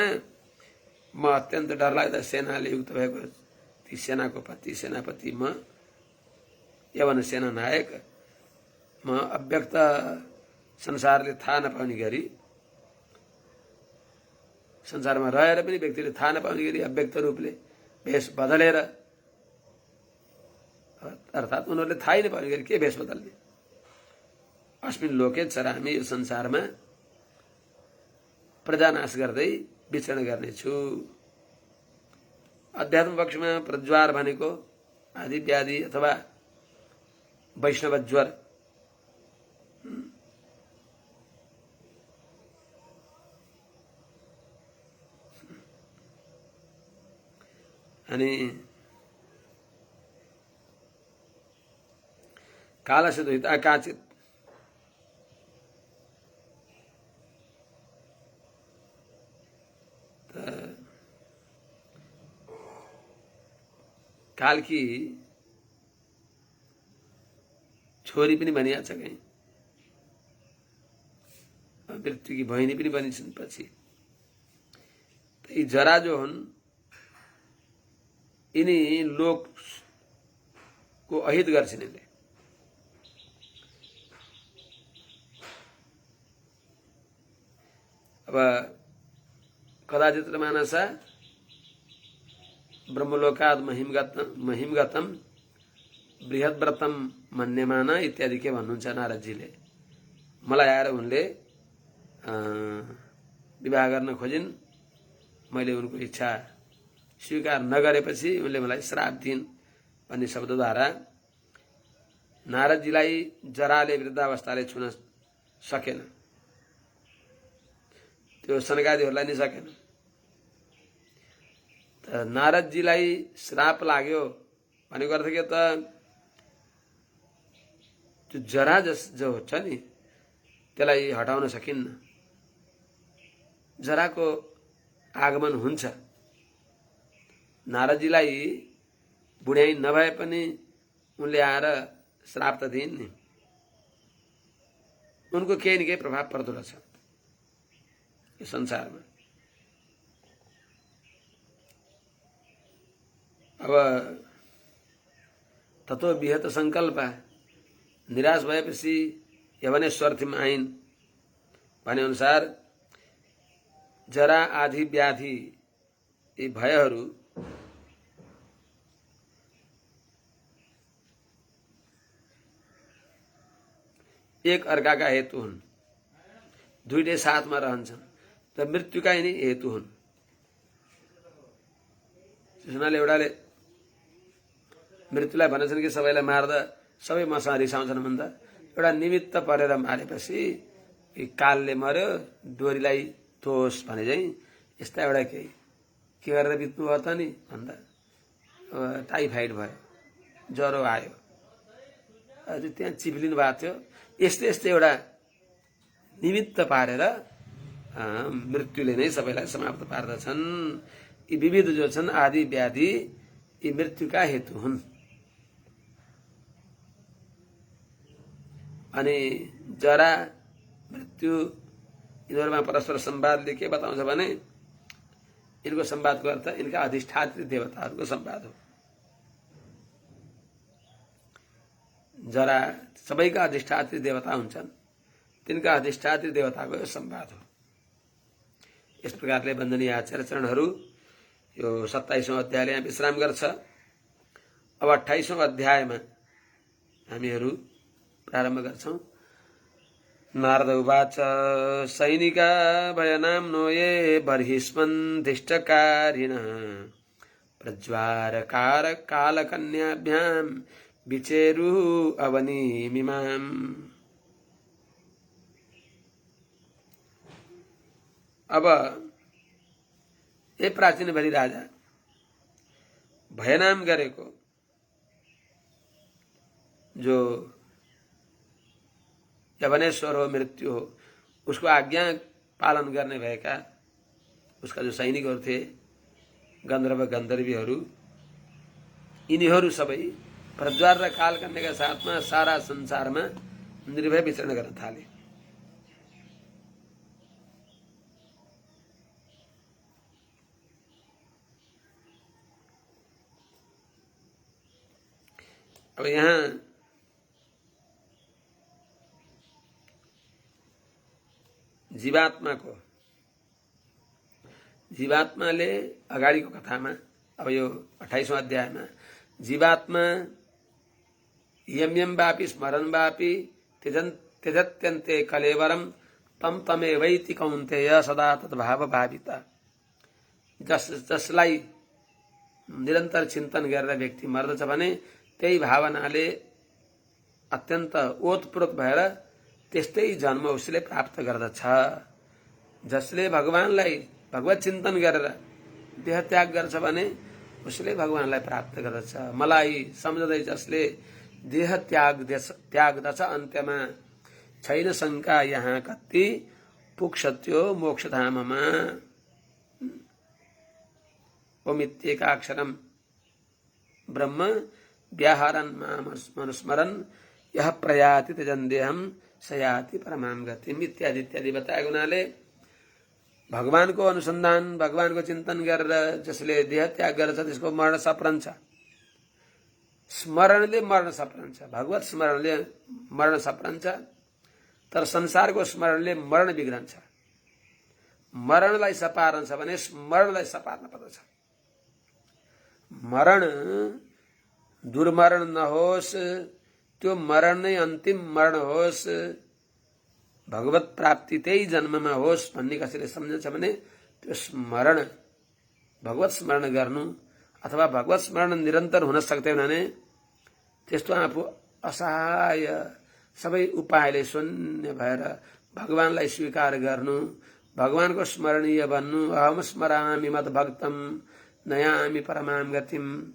म अत्यन्त डरलाग्दा सेनाले युक्त भएको ती सेनाको पति सेनापति म, यवन सेना नायक म, अव्यक्त संसारले थाहा नपाउने गरी, संसारमा रहेर पनि व्यक्तिले थाहा नपाउने गरी अव्यक्त रूपले भेष बदलेर, अर्थात् उनीहरूले थाहै नपाउने गरी के भेष बदल्ने, अस्मिन् लोके चरामी यो संसारमा प्रजानाश गर्दै विचरण गर्नेछु। अध्यात्म पक्षमा प्रज्वार भनेको आदि व्याधि अथवा वैष्णव ज्वर, अनि कालस्य दुहिता काचित्, काल की छोरी पनि भनिया छ कहीँ, मृत्यु की बहिनी पनि बनिन्छन् पछि। यी जरा जो हुन् यिनी लोकको अहित गर्छन्। यिनले अब कदाचित् मानसा ब्रह्मलोकाद महिमगतम बृहद्व्रतम मन्यमान इत्यादि के भन्नुहुन्छ नारदजीले। मलाई आएर उनले विवाह गर्न खोजिन्, मैले उनको इच्छा स्वीकार नगरेपछि उनले मलाई श्राप दिइन् भन्ने शब्दद्वारा नारदजीलाई जराले वृद्धावस्थाले छुन सकेन, त्यो सनकादिहरूलाई नि सकेन। त नारदजीलाई श्राप लाग्यो भनेको अर्थ के त, त्यो जरा जो छ नि त्यसलाई हटाउन सकिन्न। जराको आगमन हुन्छ। नारदजीलाई बुढ्याइ नभए पनि उनले आएर श्राप त दिइन् नि, उनको केही न केही प्रभाव पर्दो रहेछ यो संसारमा। अब ततो विहत संकल्प, निराश भएपछि यवनेश्वरथिम आइन् भने अनुसार जरा आदि व्याधि यी भयहरू एक अर्काका हेतु हुन्, दुईटै साथमा रहन्छन्, त मृत्युका यिनी हेतु हुन्। त्यसैले एउटाले मृत्युलाई भनेछन् कि सबैलाई मार्दा सबै मसँग रिसाउँछन् भन्दा एउटा निमित्त परेर मारेपछि कालले मर्यो डोरीलाई तोस भने चाहिँ यस्ता एउटा केही के गरेर बित्नु भयो त नि भन्दा टाइफाइड भयो, ज्वरो आयो, त्यहाँ चिप्लिनु भएको थियो। यस्तै यस्तै एउटा निमित्त पारेर मृत्युले नै सबैलाई समाप्त पार्दछन्। यी विविध जो छन् आदि व्याधि यी मृत्युका हेतु हुन्। अनि जरा मृत्यु यिनीहरूमा परस्पर संवादले के बताउँछ भने यिनको संवादको अर्थ यिनका अधिष्ठात्री देवताहरूको संवाद हो। जरा सबैका अधिष्ठात्री देवता हुन्छन्, तिनका अधिष्ठात्री देवताको यो संवाद हो। यस प्रकारले वन्दनीय आचार्य चरणहरू यो 27औं अध्यायले यहाँ विश्राम गर्छ। अब 28औं अध्यायमा हामीहरू प्रारम्भ गर्छौं। नारद उवाच सैनिका भयनाम्नो ये बर्हिष्मन्धिष्ठकारिणः प्रज्वारकार कालकन्याभ्यां विचेरुः अवनीमिमाम्। अब ये प्राचीन भरी राजा भयनाम गरेको जो यवनेश्वर हो, मृत्यु हो, उसको आज्ञा पालन गर्ने भएका उसका जो सैनिकहरू थिए गन्धर्व गन्धर्वीहरू, यिनीहरू सबै प्रज्वार र कालकन्याका साथमा सारा संसारमा निर्भय विचरण गर्न थाले। अब यहाँ जीवात्माले अगाडिको कथामा अब यो 28औं अध्यायमा जीवात्मा यम यम वापि स्मरण वापि त्यजत्यन्ते कलेवरम तम तमेवैति कौन्तेय सदा तद्भाव भाविता। जसलाई निरन्तर चिन्तन गरेर व्यक्ति मर्दछ भने त्यही भावनाले अत्यन्त ओतप्रोत भएर त्यस्तै जन्म उसले प्राप्त गर्दछ। जसले भगवानलाई भगवत चिन्तन गरेर देह त्याग गर्छ भने उसले भगवानलाई प्राप्त गर्दछ। मलाई सम्झदै जसले देह त्याग्दछ अन्त्यमा छैन शंका यहाँ कति पुग्छ त्यो मोक्षधाममा। ओमित्येकाक्षरम ब्रह्म व्याहरन् मनुस्मरन् यह प्रयाति त्यजन् देहम सयाति परमां गतिम् इत्यादि इत्यादि बताएको हुनाले भगवानको अनुसन्धान भगवानको चिन्तन गरेर जसले देह त्याग गर्छ त्यसको मरण सप्रन्छ। स्मरणले मरण सप्रन्छ, भगवत स्मरणले मरण सप्रन्छ, तर संसारको स्मरणले मरण बिग्रन्छ। मरणलाई सपार्न छ भने स्मरणलाई सपार्न पर्दछ। मरण दुर्मरण नहोस्, त्यो मरण नै अन्तिम मरण होस्, भगवत प्राप्ति त्यही जन्ममा होस् भन्ने कसैले सम्झन्छ भने त्यो स्मरण भगवत स्मरण गर्नु अथवा भगवत स्मरण निरन्तर हुन सक्दैन भने त्यस्तो आफू असहाय सबै उपायले शून्य भएर भगवानलाई स्वीकार गर्नु, भगवानको स्मरणीय बन्नु। अहम स्मरामि मद भक्तम नयामि परमां गतिम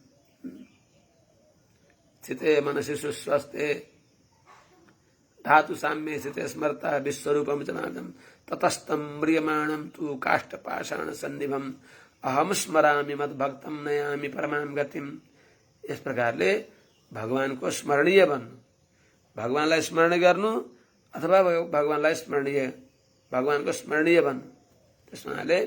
चिते मनसि सुस्वस्थे धातु साम्ये स्थिते स्मर्ता विश्वरूपम जनार्दन ततस्तम म्रियमाणम तु काष्ठपाषाण सन्निभम अहम स्मरामि मद भक्तम नयामि परमां गतिम। इस प्रकारले भगवानको स्मरणीय बन्नु, भगवानलाई स्मरण गर्नु अथवा भगवानको स्मरणीय बन्नु। त्यसमाले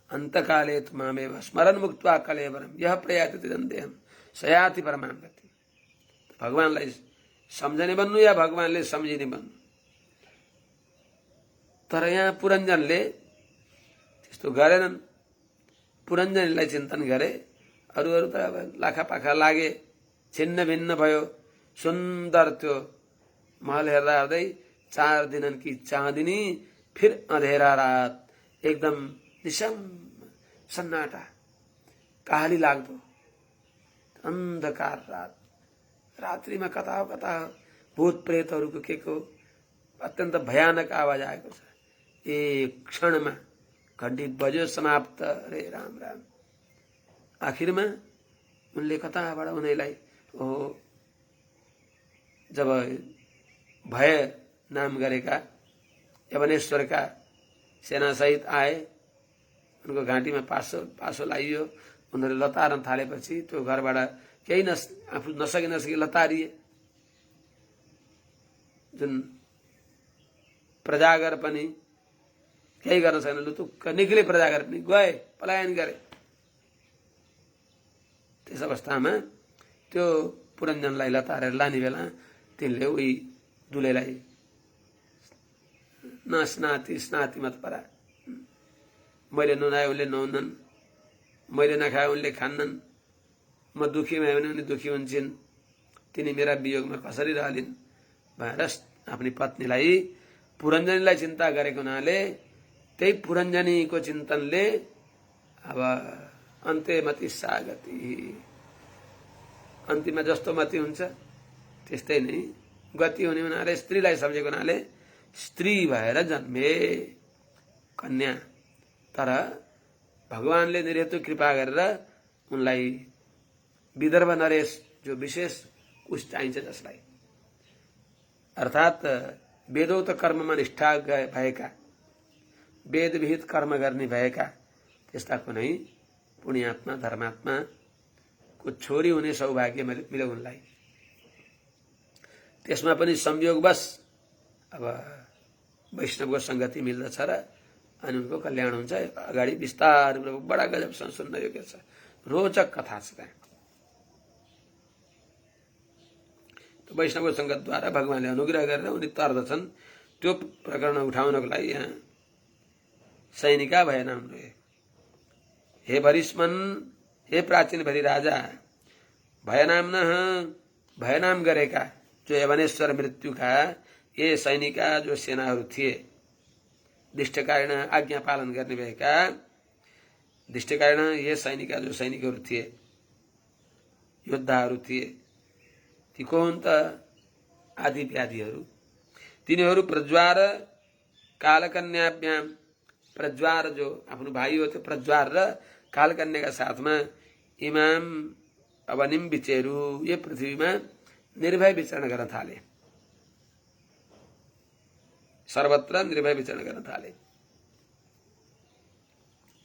अन्तकाले तु मामेव स्मरण मुक्त्वा कलेवरम यह प्रयाति त्यजन् देहम सयाति परमां गतिम्। भगवानलाई सम्झने बन्नु या भगवानले सम्झिने बन्नु। तर यहाँ पुरञ्जनले त्यस्तो गरेनन्। पुरञ्जनलाई चिन्तन गरे, अरू त अब लाखापाखा लागे, छिन्न भिन्न भयो। सुन्दर त्यो महल हेर्दा हेर्दै 4 दिनन की चाँदिनी फिर अँधेरा रात, एकदम निशम सन्नाटा, काली लाग्दो अन्धकार रात। रात्रिमा कता कता भूत प्रेतहरूको के अत्यन्त भयानक आवाज आएको छ। एक क्षणमा घण्टी बज्यो, समाप्त। रे राम राम। आखिरमा उनले कताबाट उनीलाई जब भय नाम गरेका यवनेश्वरका सेनासहित आए, उनको घाँटीमा पासो लाइयो, उनीहरूले लतार्न थालेपछि त्यो घरबाट केही आफू नसकी लतारिए। जुन प्रजागर पनि केही गर्न सकेन, लुतुक्क निक्ले, प्रजागर पनि गए, पलायन गरे। त्यस अवस्थामा त्यो पुरञ्जनलाई लतारेर लाने बेला तिनले उही दुलेलाई न स्नाति मत परा, मैले नुहाए उनले नुहाउनन्, मैले नखाए उनले खान्नन्, म दुखी भए भने उनी दुखी हुन्छन्, तिनी मेरा वियोगमा कसरी रहलिन् भनेर आफ्नी पत्नीलाई पुरञ्जनीलाई चिन्ता गरेको हुनाले त्यही पुरञ्जनीको चिन्तनले अब अन्त्य मति सागति, अन्तिममा जस्तो मति हुन्छ त्यस्तै नै गति हुने हुनाले स्त्रीलाई सम्झेको हुनाले स्त्री भएर जन्मे कन्या। तर भगवानले निरहेतु कृपा गरेर उनलाई विदर्भ नरेश जो विशेष कुश चाहिन्छ, जसलाई अर्थात् वेदोक्त कर्ममा निष्ठा भएका, वेद विहित कर्म गर्ने भएका त्यस्ता कुनै पुण्यात्मा धर्मात्मा को छोरी हुने सौभाग्य मिल्यो उनलाई। त्यसमा पनि संयोगवश अब वैष्णवको संगति मिल्दछ र अनि उनको कल्याण हुन्छ। अगाडि विस्तार बडा गजबसँग सुन्न योग्य छ, रोचक कथा छ। त्यहाँ वैष्णवको संगतद्वारा भगवानले अनुग्रह गरेर उनी तर्दछन्। त्यो प्रकरण उठाउनको लागि यहाँ सैनिका भए नाम रहे। हे भरिस्मन, हे प्राचीन भरी राजा, भयनाम गरेका जो यवनेश्वर मृत्युका ये सैनिका जो सेनाहरू थिए, दिष्टकारण आज्ञा पालन गर्ने भएका दिष्टकारण ये सैनिका जो सैनिकहरू थिए, योद्धाहरू थिए, ती को हुन् त? आदि व्याधिहरू। तिनीहरू प्रज्वार कालकन्याभ्याम, प्रज्वार जो आफ्नो भाइ हो त्यो प्रज्वार र कालकन्याका साथमा इमाम अवनिम विचेरू, ये पृथ्वीमा निर्भय विचरण गर्न थाले, सर्वत्र निर्भय विचरण गर्न थाले।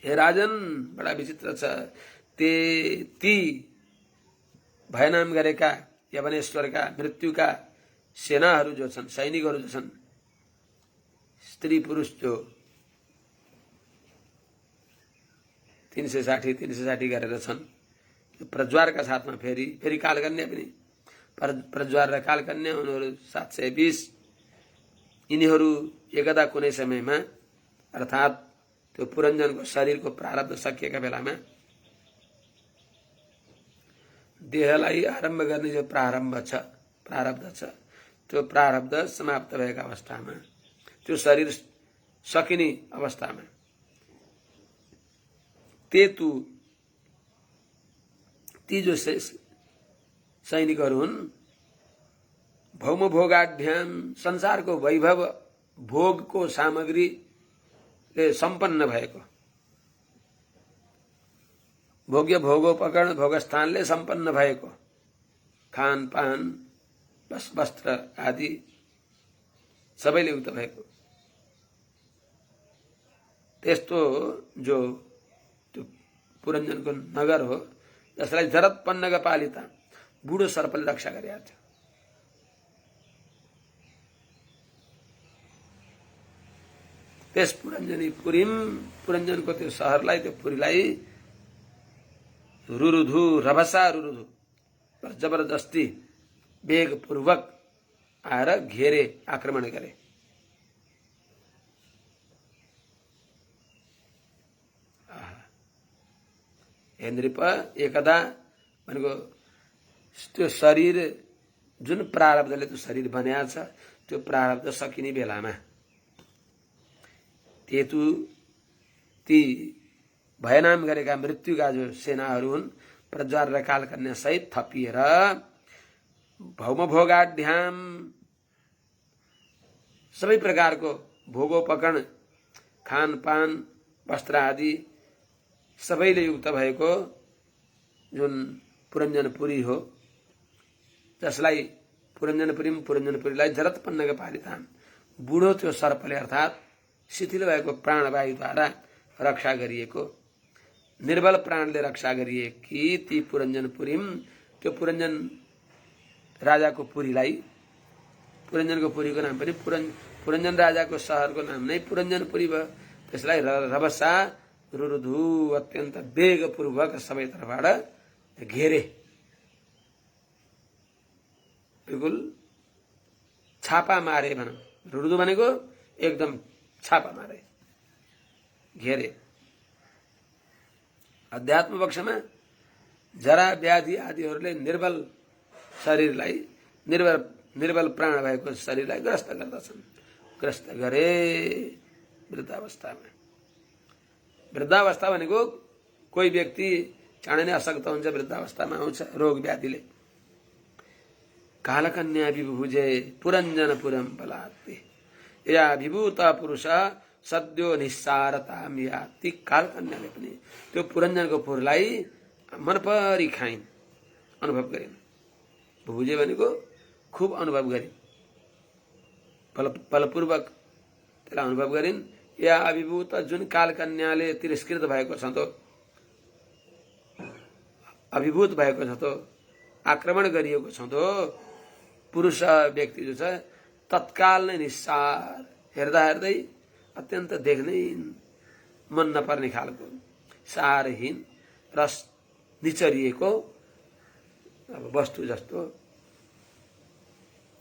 हे राजन, बडा विचित्र छ। ती भयनाम गरेका यवनेश्वरका मृत्युका सेनाहरू जो छन्, सैनिकहरू जो छन्, स्त्री पुरुष जो 360 गरेर छन्, प्रज्वारका साथमा फेरि कालकन्या पनि, प्रज्वार र कालकन्या उनीहरू 720। यिनीहरू एकदा कुनै समयमा अर्थात् त्यो पुरञ्जनको शरीरको प्रारब्ध सकिएका बेलामा देहलाई आरम्भ गर्ने जो प्रारब्ध छ, त्यो प्रारब्ध समाप्त भएका अवस्थामा, त्यो शरीर सकिने अवस्थामा ती जो सैनिकहरू हुन्, भौम भोगाढ्याम, संसारको वैभव भोगको सामग्रीले सम्पन्न भएको, भोग्य भोगोपकरण भोगस्थानले सम्पन्न भएको, खानपान वस्त्र आदि सबैले युक्त भएको त्यस्तो जो त्यो पुरञ्जनको नगर हो, जसलाई जरत्पन्नग पालिता बुढो सर्पले रक्षा गरेका थियो। त्यस पुरञ्जनको त्यो सहरलाई, त्यो पुरीलाई रुरुधु रभसा रुरुधु जबरजस्ती वेगपूर्वक आएर घेरे, आक्रमण गरे। हे नृप, एकदा भनेको त्यो शरीर जुन प्रारब्धले त्यो शरीर बनाएको छ, त्यो प्रारब्ध सकिने बेलामा ती भयनाम गरेका मृत्युका जो सेनाहरू हुन्, प्रज्वार र कालकन्या सहित थपिएर भौमभोगाढ्याम, सबै प्रकारको भोगोपकरण, खानपान वस्त्र आदि सबैले युक्त भएको जुन पुरञ्जनपुरी हो, जसलाई पुरञ्जनपुरीलाई जरतपन्नका पालिताम, बुढो त्यो सर्पले अर्थात् शिथिल भएको प्राणवायुद्वारा रक्षा गरिएको, निर्बल प्राणले रक्षा गरिएकी ती पुरञ्जनपुरीम, त्यो पुरञ्जन राजाको पुरीलाई, पुरञ्जनको पुरीको नाम पनि पुरञ्जन राजाको सहरको नाम नै पुरञ्जनपुरी भयो। त्यसलाई रभसा रुरुधु अत्यन्त वेगपूर्वक सबैतर्फबाट घेरे, बिल्कुल छापा मारे भनौँ। रुरुधु भनेको एकदम छापा मारे, घेरे। अध्यात्म पक्षमा जरा व्याधि आदिहरूले निर्बल शरीरलाई, निर्बल प्राण भएको शरीरलाई ग्रस्त गर्दछन्। ग्रस्त गरे वृद्धावस्थामा। वृद्धावस्था भनेको कोही व्यक्ति चाँडै नै अशक्त हुन्छ, वृद्धावस्थामा आउँछ रोग व्याधिले। कालकन्या विभुजे पुरञ्जनपुरम बलात् या विभूत पुरुष सद्यो निस्सारताम या, ती कालकन्याले पनि त्यो पुरञ्जनको पुरलाई मनपरी खाइन्, अनुभव गरिन्। भुजे भनेको खुब अनुभव गरिन्, बलपूर्वक त्यसलाई अनुभव गरिन्। या अभिभूत, जुन कालकन्याले तिरस्कृत भएको छ त, अभिभूत भएको छ त, आक्रमण गरिएको छ त पुरुष व्यक्ति जो छ, तत्काल नै निस्सार, हेर्दा हेर्दै अत्यन्त देख्नै मन नपर्ने खालको सारहीन, रस निचरिएको अब वस्तु जस्तो,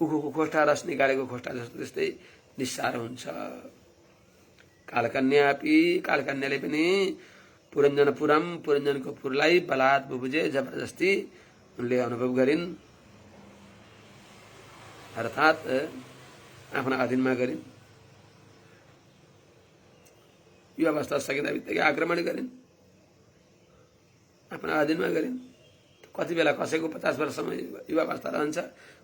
उखुको खोस्टा रस निकालेको खोस्टा जस्तो त्यस्तै निस्सार हुन्छ। कालकन्याले पनि पुरञ्जनपुरम, पुरञ्जनको पुरलाई बलात् बुबुजे, जबरजस्ती उनले अनुभव गरिन्, अर्थात् आफ्ना अधीनमा गरिन्। यो अवस्था सकिँदा बित्तिकै आक्रमण गरिन्, आफ्ना अधीनमा गरिन्। कति बेला कसैको 50 वर्षसम्म युवावस्था रहन्छ,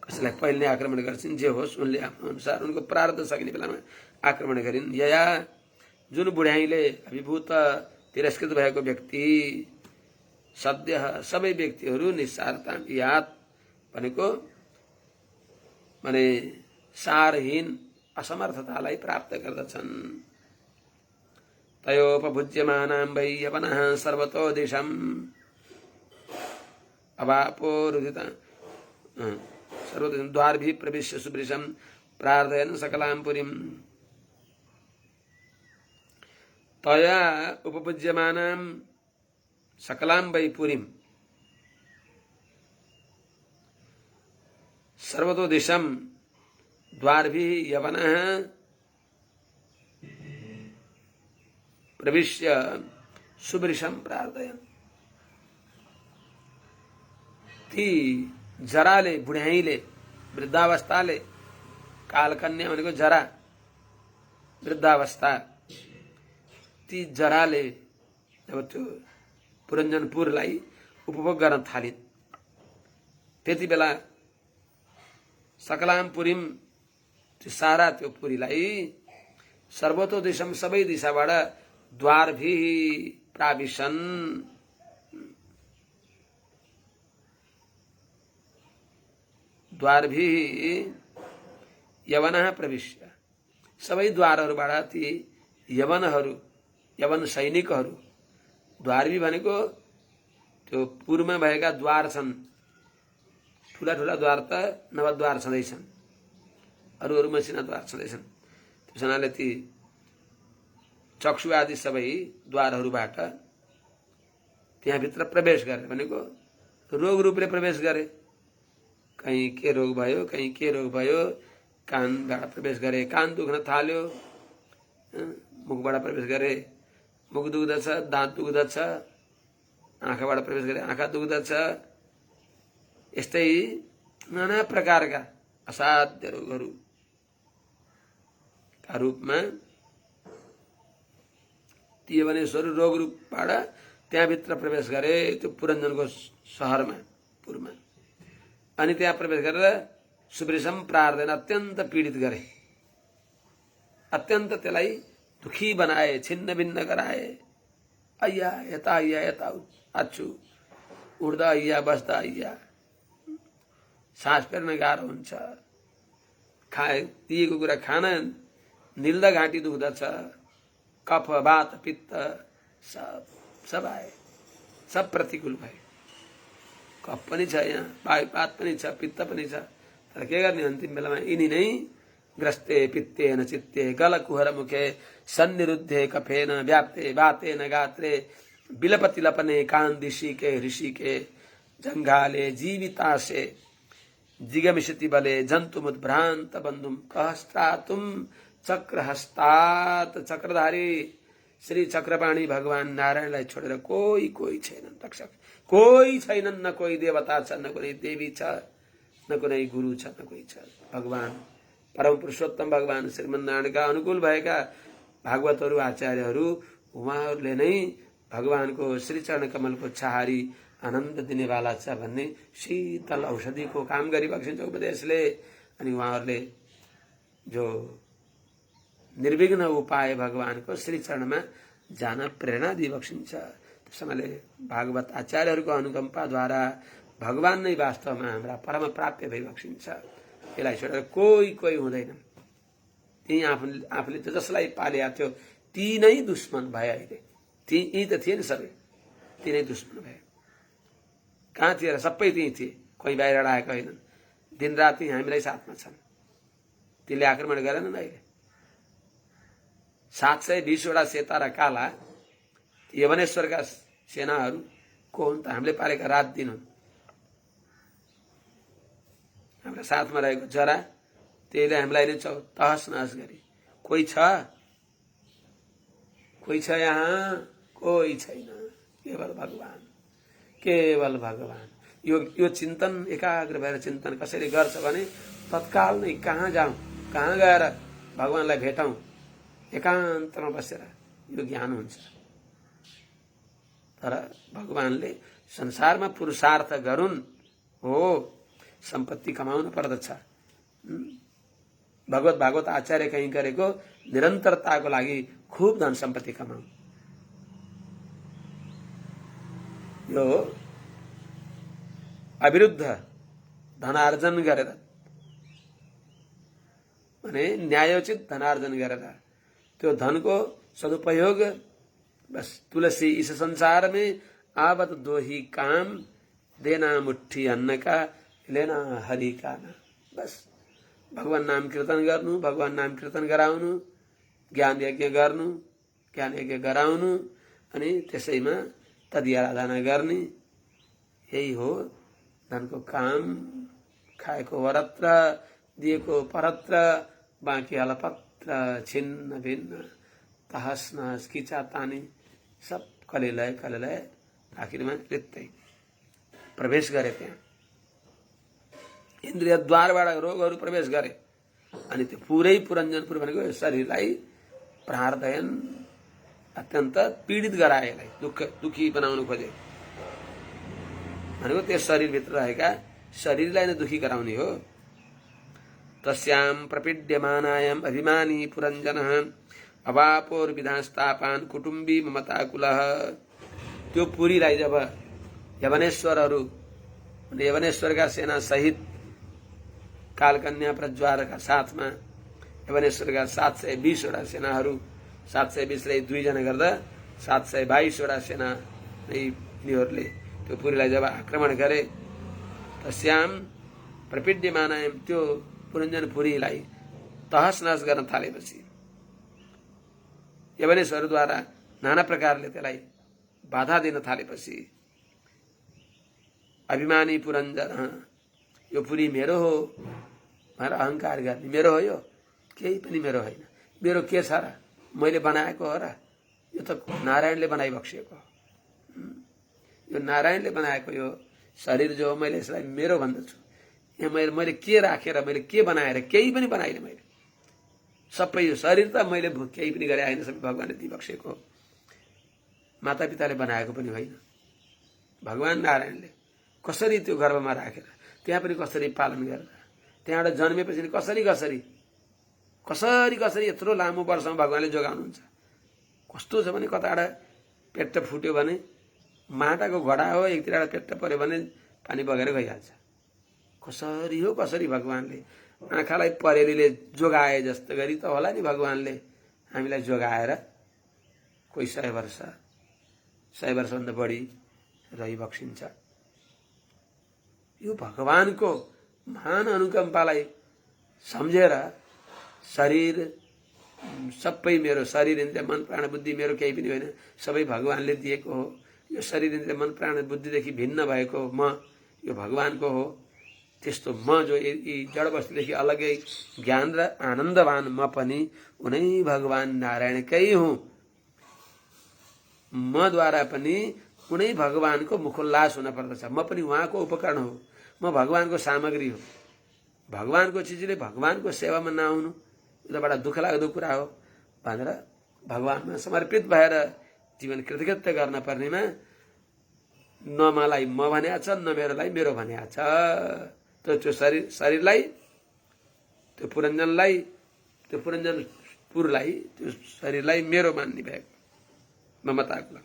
कसैलाई पहिले नै आक्रमण गर्छिन्। जे होस्, उनले आफ्नो अनुसार उनको प्रारब्ध सकिने बेलामा आक्रमण गरिन्। या जुन बुढ्याइले अभिभूत तिरस्कृत भएको व्यक्ति, सद्य सबै व्यक्तिहरू निस्सारता यात भनेको माने सारहीन असमर्थतालाई प्राप्त गर्दछन्। तयोपभुज्यमानां वै यवनः सर्वतो दिशं अवापोरुदिता सर्वतो द्वारभिः प्रविश्य सुवृशं प्रार्थयन् सकलां पुरीं। तया उपभुज्यमानां सकलां वै पुरीं सर्वतो दिशं द्वारभिः यवनः प्रविश्य सुवृशं प्रार्थयन्। ती जराले, बुढ्याइले, वृद्धावस्थाले, कालकन्या भनेको जरा, वृद्धावस्था, ती जराले जब त्यो पुरञ्जनपुरलाई उपभोग गर्न थालिन्, त्यति बेला सकलाम पुरीम, त्यो सारा त्यो पुरीलाई सर्वतो दिशम, सबै दिशाबाट द्वारभिः प्राविशन्, द्वारभिः यवनः प्रविश्य, सबै द्वारहरूबाट ती यवनहरू, यवन सैनिकहरू, द्वारभी भनेको त्यो पूर्वमा भएका द्वार छन्, ठुला ठुला द्वार त नवद्वार छँदैछन्, अरू मसिना द्वार छँदैछन्। त्यस हुनाले ती चक्षु आदि सबै द्वारहरूबाट त्यहाँभित्र प्रवेश गरे भनेको रोग रूपले प्रवेश गरे। कहीँ के रोग भयो, कहीँ के रोग भयो, कानबाट प्रवेश गरे, कान दुख्न थाल्यो, मुखबाट प्रवेश गरे, मुख दुख्दछ, दाँत दुख्दछ, आँखाबाट प्रवेश गरे, आँखा दुख्दछ, यस्तै नाना प्रकारका असाध्य रोगहरूका रूपमा ती यवनेश्वर रोग रूपबाट त्यहाँभित्र प्रवेश गरे, त्यो पुरञ्जनको सहरमा, पुरमा। अनि त्यहाँ प्रवेश गरेर सुवृशम प्रार्थन, अत्यन्त पीडित गरे, अत्यन्त त्यसलाई दुखी बनाए, छिन्न भिन्न गराए। अय्या यता आच्छु, उठ्दा हैया बस्दा हैया, सास फेर्न गाह्रो हुन्छ, दिएको कुरा खान निल्दा घाँटी दुख्दछ, कफ वात पित्त सब आए, सब प्रतिकूल भए। कफ पनि छ, यहाँ वायुपात पनि छ, पित्त पनि छ, तर के गर्ने अन्तिम बेलामा यिनी नै ग्रस्ते पित्तेन चित्ते गलकुहर मुखे सन्निरुद्धे कफेन व्याप्ते वातेन गात्रे बिलपति लपने कान्दिशी के ऋषि के जंघाले जीविताशे जिगमिषति बले जन्तुमुद्भ्रान्त बन्धुम कहस्त्रातुम चक्रहस्तात। चक्रधारी श्री चक्रपाणी भगवान नारायणलाई छोडेर कोही छैनन् रक्षक, कोही छैनन्। न कोही देवता छ, न कुनै देवी छ, न कुनै गुरु छ, न कोही छ। भगवान परम पुरुषोत्तम भगवान श्रीमन्नारायणका अनुकूल भएका भागवतहरू आचार्यहरू उहाँहरूले नै भगवानको श्रीचरण कमलको छहारी आनन्द दिनेवाला छ भन्ने शीतल औषधिको काम गरिबक्सिन्छ उपदेशले। अनि उहाँहरूले जो निर्विघ्न उपाय भगवानको श्रीचरणमा जान प्रेरणा दिइबक्सिन्छ। त्यसैले भागवत आचार्यहरूको अनुकम्पाद्वारा भगवान नै वास्तवमा हाम्रा परम प्राप्य भइबक्सिन्छ। यसलाई छोडेर कोही हुँदैन। ती आफूले त जसलाई पालेका थियो ती नै दुश्मन भए। अहिले यी त थिए नि सबै, ती नै दुश्मन भए। कहाँ थिए र? सबै त्यही थिए, कोही बाहिर आएका होइनन्। दिनराति हामीलाई साथमा छन्। तिनले आक्रमण गरेनन्। अहिले 720 वटा सेता र काला यवनेश्वरका सेनाहरू को हुन् त? हामीले पालेका रात दिन हुन्। हाम्रा साथमा रहेको जरा त्यहीले हामीलाई नै तहस नहस गरे। कोही छ? कोही छ यहाँ? कोही छैन। केवल भगवान, केवल भगवान। यो चिन्तन एकाग्र भएर चिन्तन कसरी गर्छ भने तत्काल नै कहाँ जाउँ, कहाँ गएर भगवानलाई भेटौँ, एकान्तमा बसेर यो ज्ञान हुन्छ। तर भगवानले संसारमा पुरुषार्थ गरून् हो, सम्पत्ति कमाउनु पर्दछ। भागवत आचार्य कहीँ गरेको निरन्तरताको लागि खूब धन सम्पत्ति कमाऊ। यो अविरुद्ध धनार्जन गरेर भने न्यायोचित धनार्जन गरेर त्यो धनको सदुपयोग बस तुलसी इस संसार में आवत दो ही काम, देना मुट्ठी अन्न का, लेना हरि का ना। बस भगवान नाम कीर्तन गर्नु, भगवान नाम कीर्तन गराउनु, ज्ञान यज्ञ गर्नु, ज्ञान यज्ञ गराउनु, अनि त्यसैमा तदि आराधना गर्ने। यही हो धनको काम। खाएको वरत्र, दिएको परत्र, बाँकी अलपत्र, छिन्न भिन्न, तहस नहस, किचा तानी, सब कलेलय आखिरमा रित्तै प्रवेश गरे। त्यहाँ इन्द्रिय द्वारबाट रोगहरू प्रवेश गरे। अनि त्यो पुरै पुरञ्जनपुर भनेको शरीरलाई प्राणदयन अत्यन्त पीडित गराए, यसलाई दुखी बनाउनु खोजे भनेको त्यस शरीरभित्र रहेका शरीरलाई नै दुखी गराउने हो। तस्याम प्रपीड्यमानायाम अभिमानी पुरञ्जनः अवापोर विधास्तापान कुटुम्बी ममताकुलः। त्यो पुरीलाई जब यवनेश्वरहरू, यवनेश्वरका सेना सहित कालकन्या प्रज्वारका साथमा यवनेश्वरका 720 वटा सेनाहरू, 720 लाई 2 जना गर्दा 722 वटा सेना यिनीहरूले त्यो पुरीलाई जब आक्रमण गरे, तस्याम प्रपीड्यमानायाम, त्यो पुरञ्जनपुरीलाई तहस नहस गर्न थालेपछि यवनेश्वरद्वारा नाना प्रकारले त्यसलाई बाधा दिन थालेपछि अभिमानी पुरञ्जन, यो पुरी मेरो हो भनेर अहंकार गर्ने। मेरो हो, यो केही पनि मेरो होइन, मेरो के छ र? मैले बनाएको हो र? यो त नारायणले बनाइबक्सिएको हो। यो नारायणले बनाएको यो शरीर जो हो, मैले यसलाई मेरो भन्दछु। यहाँ मैले के राखेर, मैले के बनाएर? केही पनि बनाइन मैले। सबै यो शरीर त मैले केही पनि गरे होइन, सबै भगवानले दिइबक्सेको हो। माता पिताले बनाएको पनि होइन, भगवान नारायणले कसरी त्यो गर्भमा राखेर, त्यहाँ पनि कसरी पालन गरेर, त्यहाँबाट जन्मेपछि कसरी यत्रो लामो वर्षमा भगवानले जोगाउनुहुन्छ। कस्तो छ भने कताबाट पेट फुट्यो भने माटाको घडा हो, एकतिरबाट पेट्ट पर्यो भने पानी बगेर गइहाल्छ। कसरी हो कसरी भगवानले आँखालाई परेलीले जोगाए जस्तो गरी त होला नि भगवानले हामीलाई जोगाएर कोही 100 वर्ष 100 वर्षभन्दा बढी रहिबक्सिन्छ। यो भगवानको महान अनुकम्पालाई सम्झेर शरीर सबै मेरो शरीर इन्द्रिय मन प्राण बुद्धि मेरो केही पनि होइन, सबै भगवानले दिएको हो। यो शरीर इन्द्रिय मन प्राण बुद्धिदेखि भिन्न भएको म यो भगवानको हो। त्यस्तो म जो यी जड वस्तुदेखि अलग्गै ज्ञान र आनन्दवान म पनि उनै भगवान नारायणकै हुँ। मद्वारा पनि उनै भगवानको मुखोल्लास हुन पर्दछ। म पनि उहाँको उपकरण हो, म भगवानको सामग्री हो। भगवानको चिजले भगवानको सेवामा नआउनु यो त बडा दुःख लाग्दो कुरा हो भनेर भगवानमा समर्पित भएर जीवन कृतकृत्य गर्न पर्नेमा न मलाई म भनेको छ, न मेरोलाई मेरो भनेको छ। त्यो शरीरलाई, त्यो पुरञ्जनलाई, त्यो पुरञ्जनपुरलाई, त्यो शरीरलाई मेरो मान्ने भएको ममताको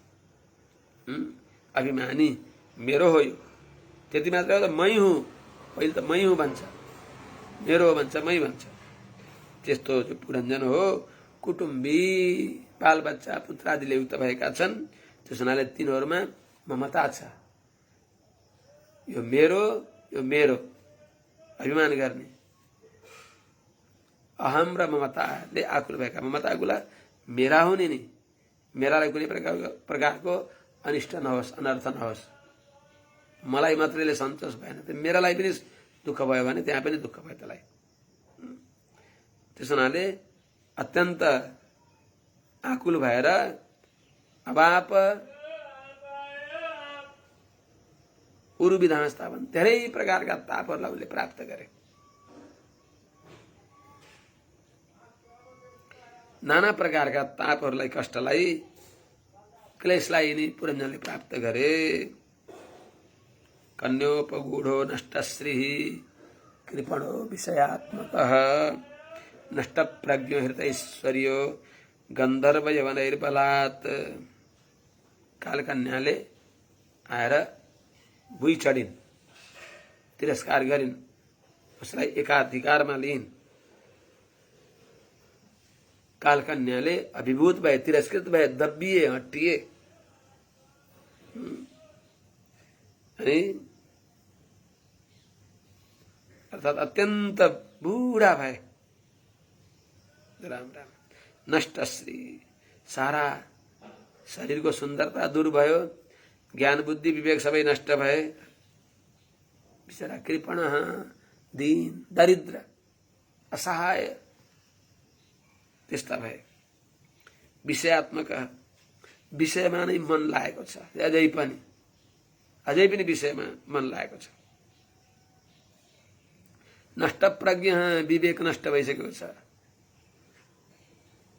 अभिमानी मेरो हो। यो त्यति मात्र हो त, मै हुँ। पहिले त मै हुँ भन्छ, मेरो हो भन्छ, मै भन्छ। त्यस्तो जो पुरञ्जन हो, कुटुम्बी बालबच्चा पुत्रादिले युक्त भएका छन्, त्यस हुनाले तिनीहरूमा ममता छ। यो मेरो अभिमान गर्ने अहम र ममताले आकुल भएका, ममताकुला मेरा हुने नि, मेरालाई कुनै प्रकारको अनिष्ट नहोस्, अनर्थ नहोस्। मलाई मात्रैले सन्तोष भएन, मेरालाई पनि दुःख भयो भने त्यहाँ पनि दुःख भयो त्यसलाई। त्यस हुनाले अत्यन्त आकुल भएर अबाप उरु विधास्थापन धेरै प्रकारका तापहरूलाई उनले प्राप्त गरे। नाना प्रकारका तापहरूलाई, कष्टलाई, क्लेशलाई यिनी पुरञ्जनले प्राप्त गरे। कन्योपगूढो नष्टश्री कृपणो विषयात्मकः नष्टप्रज्ञो हृतैश्वर्यो गन्धर्व यवनैर्बलात्। कालकन्याले आएर भुइँ चढिन्, तिरस्कार गरिन्, उसलाई एकाधिकारमा लिइन्। कालकन्याले अभिभूत भए, तिरस्कृत भए, दब्बिए, हट्टिए। अनि अर्थात् अत्यन्त बुढा भए। राम राम। नष्टश्री, सारा शरीरको सुन्दरता दूर भयो, ज्ञान बुद्धि विवेक सबै नष्ट भए। बिचरा कृपण, दीन, दरिद्र, असहाय त्यस्ता भए। विषयात्मक, विषयमा नै मन लागेको छ, अझै पनि विषयमा मन लागेको छ। नष्ट प्रज्ञ, विवेक नष्ट भइसकेको छ।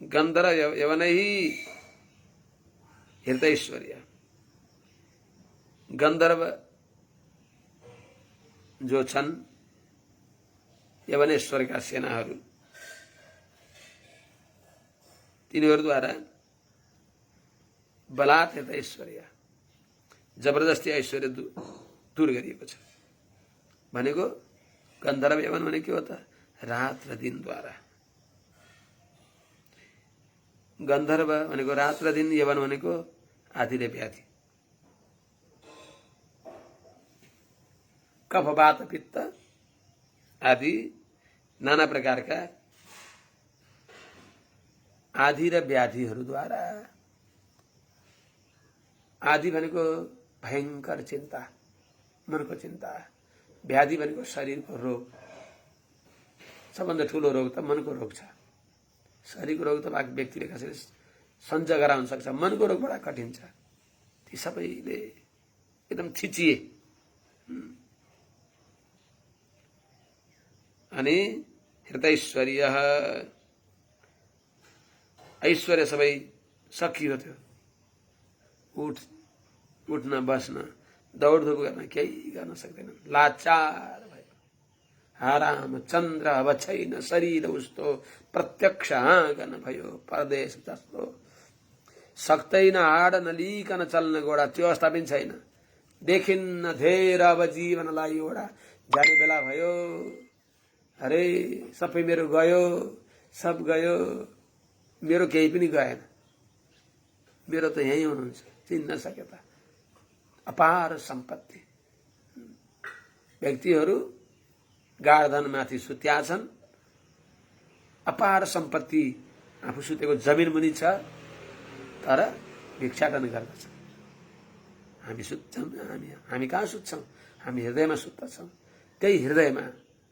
गन्धर्व यवनै हृतैश्वर्य, गन्धर्व जो छन् यवनेश्वरका सेनाहरू, तिनीहरूद्वारा बलात् हृतैश्वर्य, जबरजस्ती ऐश्वर्य दूर गरिएको छ। भनेको गन्धर्व यवन भने के हो त? रात र दिनद्वारा। गन्धर्व भनेको रात र दिन, यवन भनेको आदि र व्याधि। कफ वात पित्त आदि नाना प्रकारका आदि र व्याधिहरूद्वारा। आदि भनेको भयंकर चिन्ता, मनको चिन्ता। व्याधि भनेको शरीरको रोग। सबभन्दा ठुलो रोग त मनको रोग छ। शरीरको रोग त बाँकी व्यक्तिले कसैले सञ्च गराउन सक्छ, मनको रोग बडा कठिन छ। ती सबैले एकदम थिचिए। अनि हृतैश्वर्य, ऐश्वर्य सबै सकियो। त्यो उठ्न बस्न दौडधुप गर्न केही गर्न सक्दैन, लाचार भयो। हराम चन्द्र अब छैन शरीर उस्तो, प्रत्यक्ष आँगन भयो परदेश जस्तो। सक्दैन हाड नलिकन चल्न गोडा, त्यो अवस्था पनि छैन। देखिन्न धेर अब जीवनलाई ओडा, जाने बेला भयो अरे सबै मेरो गयो, सब गयो, मेरो केही पनि गएन, मेरो त यही हुनुहुन्छ, चिन्न सके त। अपार सम्पत्ति, व्यक्तिहरू गाढधनमाथि सुत्या छन्, अपार सम्पत्ति आफू सुतेको जमिन मुनि छ, तर भिक्षाटन गर्दछ। हामी सुत्छौँ, हामी कहाँ सुत्छौँ, हामी हृदयमा सुत्दछौँ। त्यही हृदयमा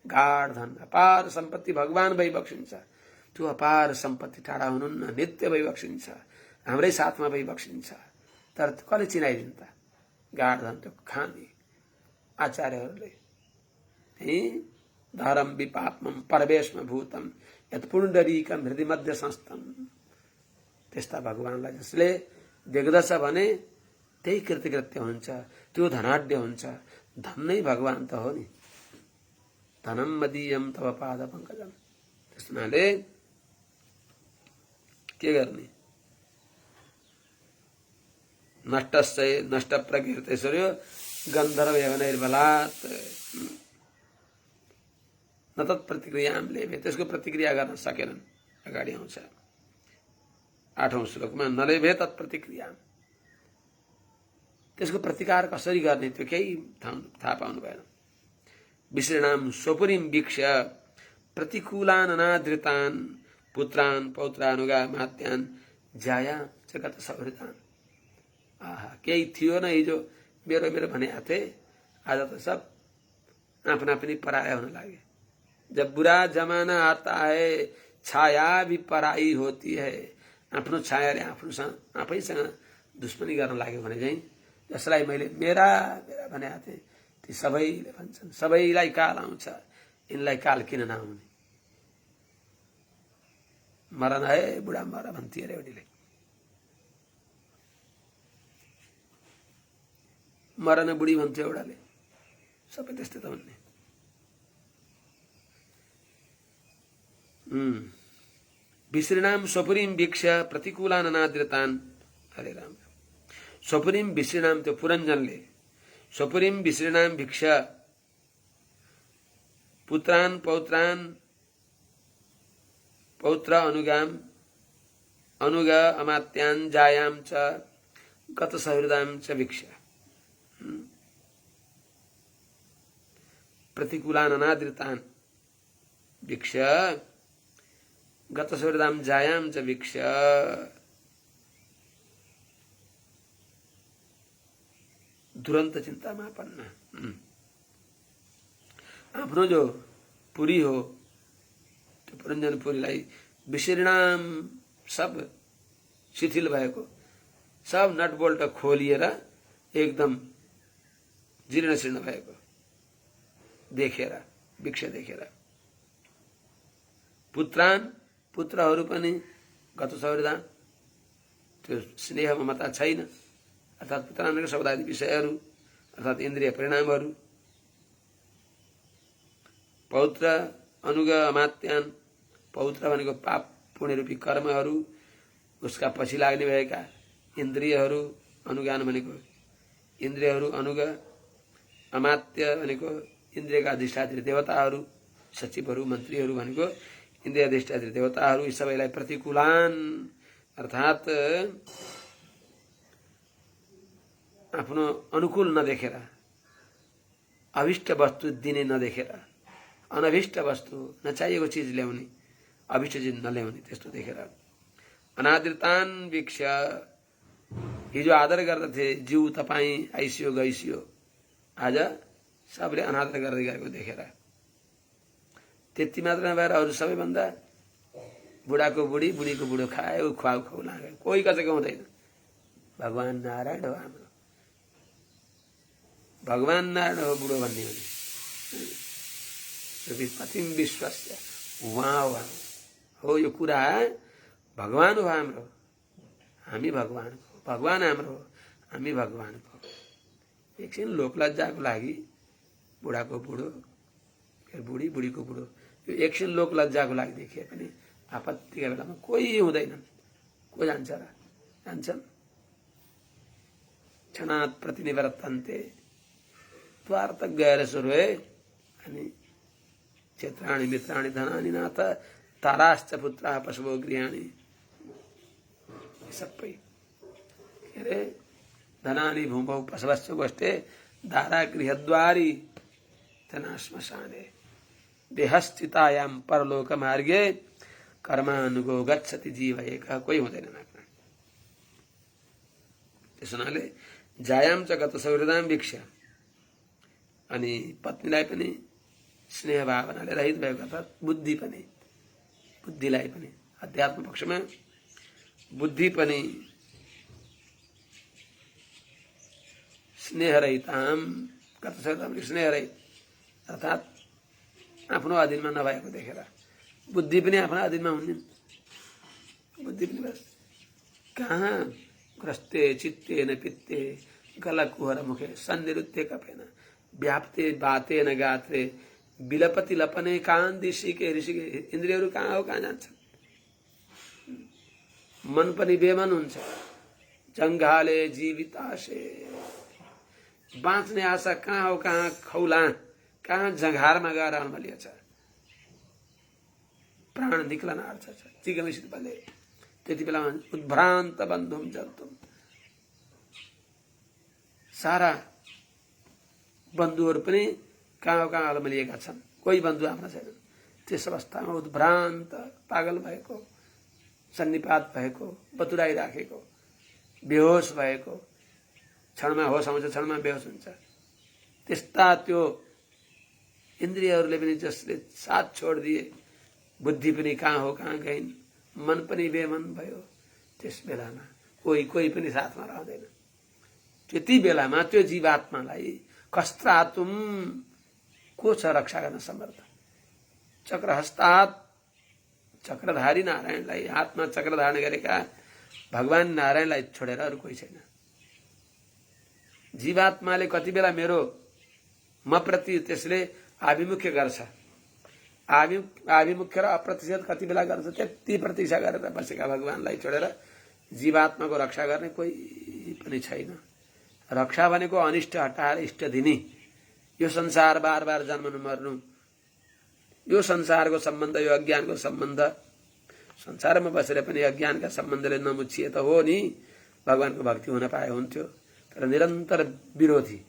गाढ धन अपार सम्पत्ति भगवान भइबक्सिन्छ। त्यो अपार सम्पत्ति टाढा हुनुहुन्न, नित्य भइबक्सिन्छ, हाम्रै साथमा भइबक्सिन्छ। तर कसले चिनाइदिन्छ त गाढ धन? त्यो खाने आचार्यहरूले धरम विपापम परवेशम भूतम यत पुण्डरीकम हृदय मध्य संस्थम। त्यस्ता भगवानलाई जसले देख्दछ भने त्यही कृतकृत्य हुन्छ, त्यो धनाढ्य हुन्छ। धन नै भगवान त हो नि। धनम मदीयम तव पाद पंकजम। त्यसमाले के गर्ने? नष्ट प्रकृति सूर्य गन्धर्व यवनैर्बलात् न तत्प्रतिक्रियाम लेभे। त्यसको प्रतिक्रिया गर्न सकेनन्। अगाडि आउँछ 8औं श्लोकमा, नलेभे तत्प्रतिक्रिया। त्यसको प्रतिकार कसरी गर्ने त्यो केही थाहा पाउनु भएन। विश्रेणाम स्वपुरीम वीक्ष्य प्रतिकूलान अनादृतान् पुत्रान् पौत्रानुगा मात्यान् जाया जगत सौहृदान्। आहा, केही थियो न हिजो मेरो मेरो भने आथे, आज त सब आफ्ना पनि पराया हुन लागे। जब बुरा जमाना आता है छाया भी पराई होती है। आफ्नो छायाले आफैसँग दुश्मनी गर्न लाग्यो भने चाहिँ जसलाई मैले मेरा मेरा भने थिएँ ती सबैले भन्छन् सबैलाई काल आउँछ, यिनलाई काल किन नआउने? मरन है बुढा मर भन्थे अरे एउटीले। मरन बुढी भन्थ्यो एउटाले, सबै त्यस्तै त भन्ने। विश्रीणाम स्वपुरीम वीक्ष्य प्रतिकूलान अनादृतान्। हरे राम। स्वपुरीम विश्रीणाम, त्यो पुरञ्जनले स्वपुरीम विश्रीणाम भिक्ष्य पुत्रान् पौत्रान् पौत्र अनुग अमात्यान् जायां च गत सहृदां च भिक्ष्य। प्रतिकूलान अनादृतान् भिक्ष्य गत सहृदां जायां च भिक्ष्य। दुरंत चिंतामा पन्ना। आफ्नो जो पुरी हो त्यो पुरञ्जन पुरीलाई विश्रीणाम, सब शिथिल भएको, सब नटबोल्ट खोलिएर एकदम जीर्ण शीर्ण भएको देखेर, भिक्षा देखेर, पुत्रान् पुत्रहरू पनि गत सौर्दा, त्यो स्नेह ममता छैन। अर्थात पुत्रानको शब्दादि विषयहरू अर्थात इन्द्रिय परिणामहरू। पौत्र अनुग अमात्यान्, पौत्र भनेको पाप पुण्य रूपी कर्महरू, उसका पछि लाग्ने भएका इन्द्रियहरू। अनुगान भनेको इन्द्रियहरू, अनुग अमात्य भनेको इन्द्रियका अधिष्ठात्री देवताहरू, सचिवहरू मन्त्रीहरू भनेको इन्द्रिय अधिष्ठात्री देवताहरू। यी सबैलाई प्रतिकूलान अर्थात आफ्नो अनुकूल नदेखेर, अभिष्ट वस्तु दिने नदेखेर, अनभिष्ट वस्तु नचाहिएको चीज ल्याउने, अभिष्ट चीज नल्याउने, त्यस्तो देखेर अनादृतान् वीक्ष्य। हिजो आदर गर्दथे जीव तपाईँ आइसियो गइसियो, आज सबले अनादर गर्दै गरेको देखेर। त्यति मात्र नभएर अरू सबैभन्दा बुढाको बुढी, बुढीको बुढो खायो, खुवाउ खुवाउ लाग्यो, कोही कसैको हुँदैन। भगवान नारायण हो हाम्रो, भगवान नारायण हो बुढो भन्ने हो। पतिम विश्वस्य उहाँ हो, यो कुरा भगवान हो हाम्रो, हामी भगवानको, भगवान हाम्रो हो, हामी भगवानको। एकछिन लोकलज्जाको लागि बुढाको बुढो, बुढी, बुढीको बुढो, यो एकछिन लोकलज्जाको लागि देखिए पनि आपत्तिका बेलामा कोही हुँदैनन्। को जान्छ र? जान्छन्। क्षणात् प्रतिनिवर्तन्ते त्वार्थ गएर सुरुए अनि क्षेत्राणि मित्राणि धनानि नाथ ताराश्च पुत्राः पशवो गृहाणि सबै के अरे धनानि भूमौ पशवश्च गोष्ठे दारा गृहद्वारी तना श्मशाने देहस्थितायां परलोक मार्गे कर्मानुगो गच्छति जीव एक कोही हुँदैन नाक्न। त्यसो हुनाले जायाम च गत सौहृदाम वीक्ष्य अनि पत्नीलाई पनि स्नेह भावनाले रहित भएको अर्थात् बुद्धि पनि बुद्धिलाई पनि अध्यात्म पक्षमा बुद्धि पनि स्नेह रहिताम गत सौहृदाम स्नेह रहित अर्थात् आफ्नो अधीनमा नभएको देखेर बुद्धि पनि आफ्नो अधीनमा हुन्नन्। बुद्धि पनि बस कहाँ ग्रस्ते चित्ते न पित्ते गलकुहर मुखे सन्निरुत्ते कपेन व्याप्ते बाते न गात्रे बिलपति लपने कान दिशिके ऋषिके इन्द्रियहरू कहाँ हो कहाँ जान्छ। मन पनि बेमन हुन्छ। जङ्घाले जीविताशे बाँच्ने आशा कहाँ हो कहाँ खौला कहाँ जङ्घारमा गएर अल्मलिएछ। प्राण निक्लन आर्छ चिगमिसित बले त्यति बेला उद्भ्रान्त बन्धुम जन्तुम सारा बन्धुहरू पनि कहाँ कहाँ अलमलिएका छन्। कोही बन्धु आफ्ना छैनन्। त्यस अवस्थामा उद्भ्रान्त पागल भएको सन्निपात भएको बतुराइराखेको बेहोस भएको क्षणमा होस आउँछ क्षणमा बेहोस हुन्छ। त्यस्ता त्यो इन्द्रियहरूले पनि जसले साथ छोडिदिए बुद्धि पनि कहाँ हो कहाँ गइन् मन पनि बेमन भयो। त्यस बेलामा कोही कोही पनि साथमा रहँदैन। त्यति बेलामा त्यो जीवात्मालाई कस्त्रातुम को छ रक्षा गर्न समर्थ। चक्रहस्तात् चक्रधारी नारायणलाई हातमा चक्र धारण गरेका भगवान नारायणलाई छोडेर अरू कोही छैन। जीवात्माले कति बेला मेरो म प्रति त्यसले आभिमुख्य गर्छ। आभिमुख्य र अप्रतिशत कति बेला गर्छ त्यति प्रतीक्षा गरेर बसेका भगवानलाई छोडेर जीवात्माको रक्षा गर्ने कोही पनि छैन। रक्षा भनेको अनिष्ट हटाएर इष्ट दिने। यो संसार बार बार जन्मनु मर्नु यो संसारको सम्बन्ध यो अज्ञानको सम्बन्ध संसारमा बसेर पनि अज्ञानका सम्बन्धले नमुछिए त हो नि भगवानको भक्ति हुन पाए हुन्थ्यो। तर निरन्तर विरोधी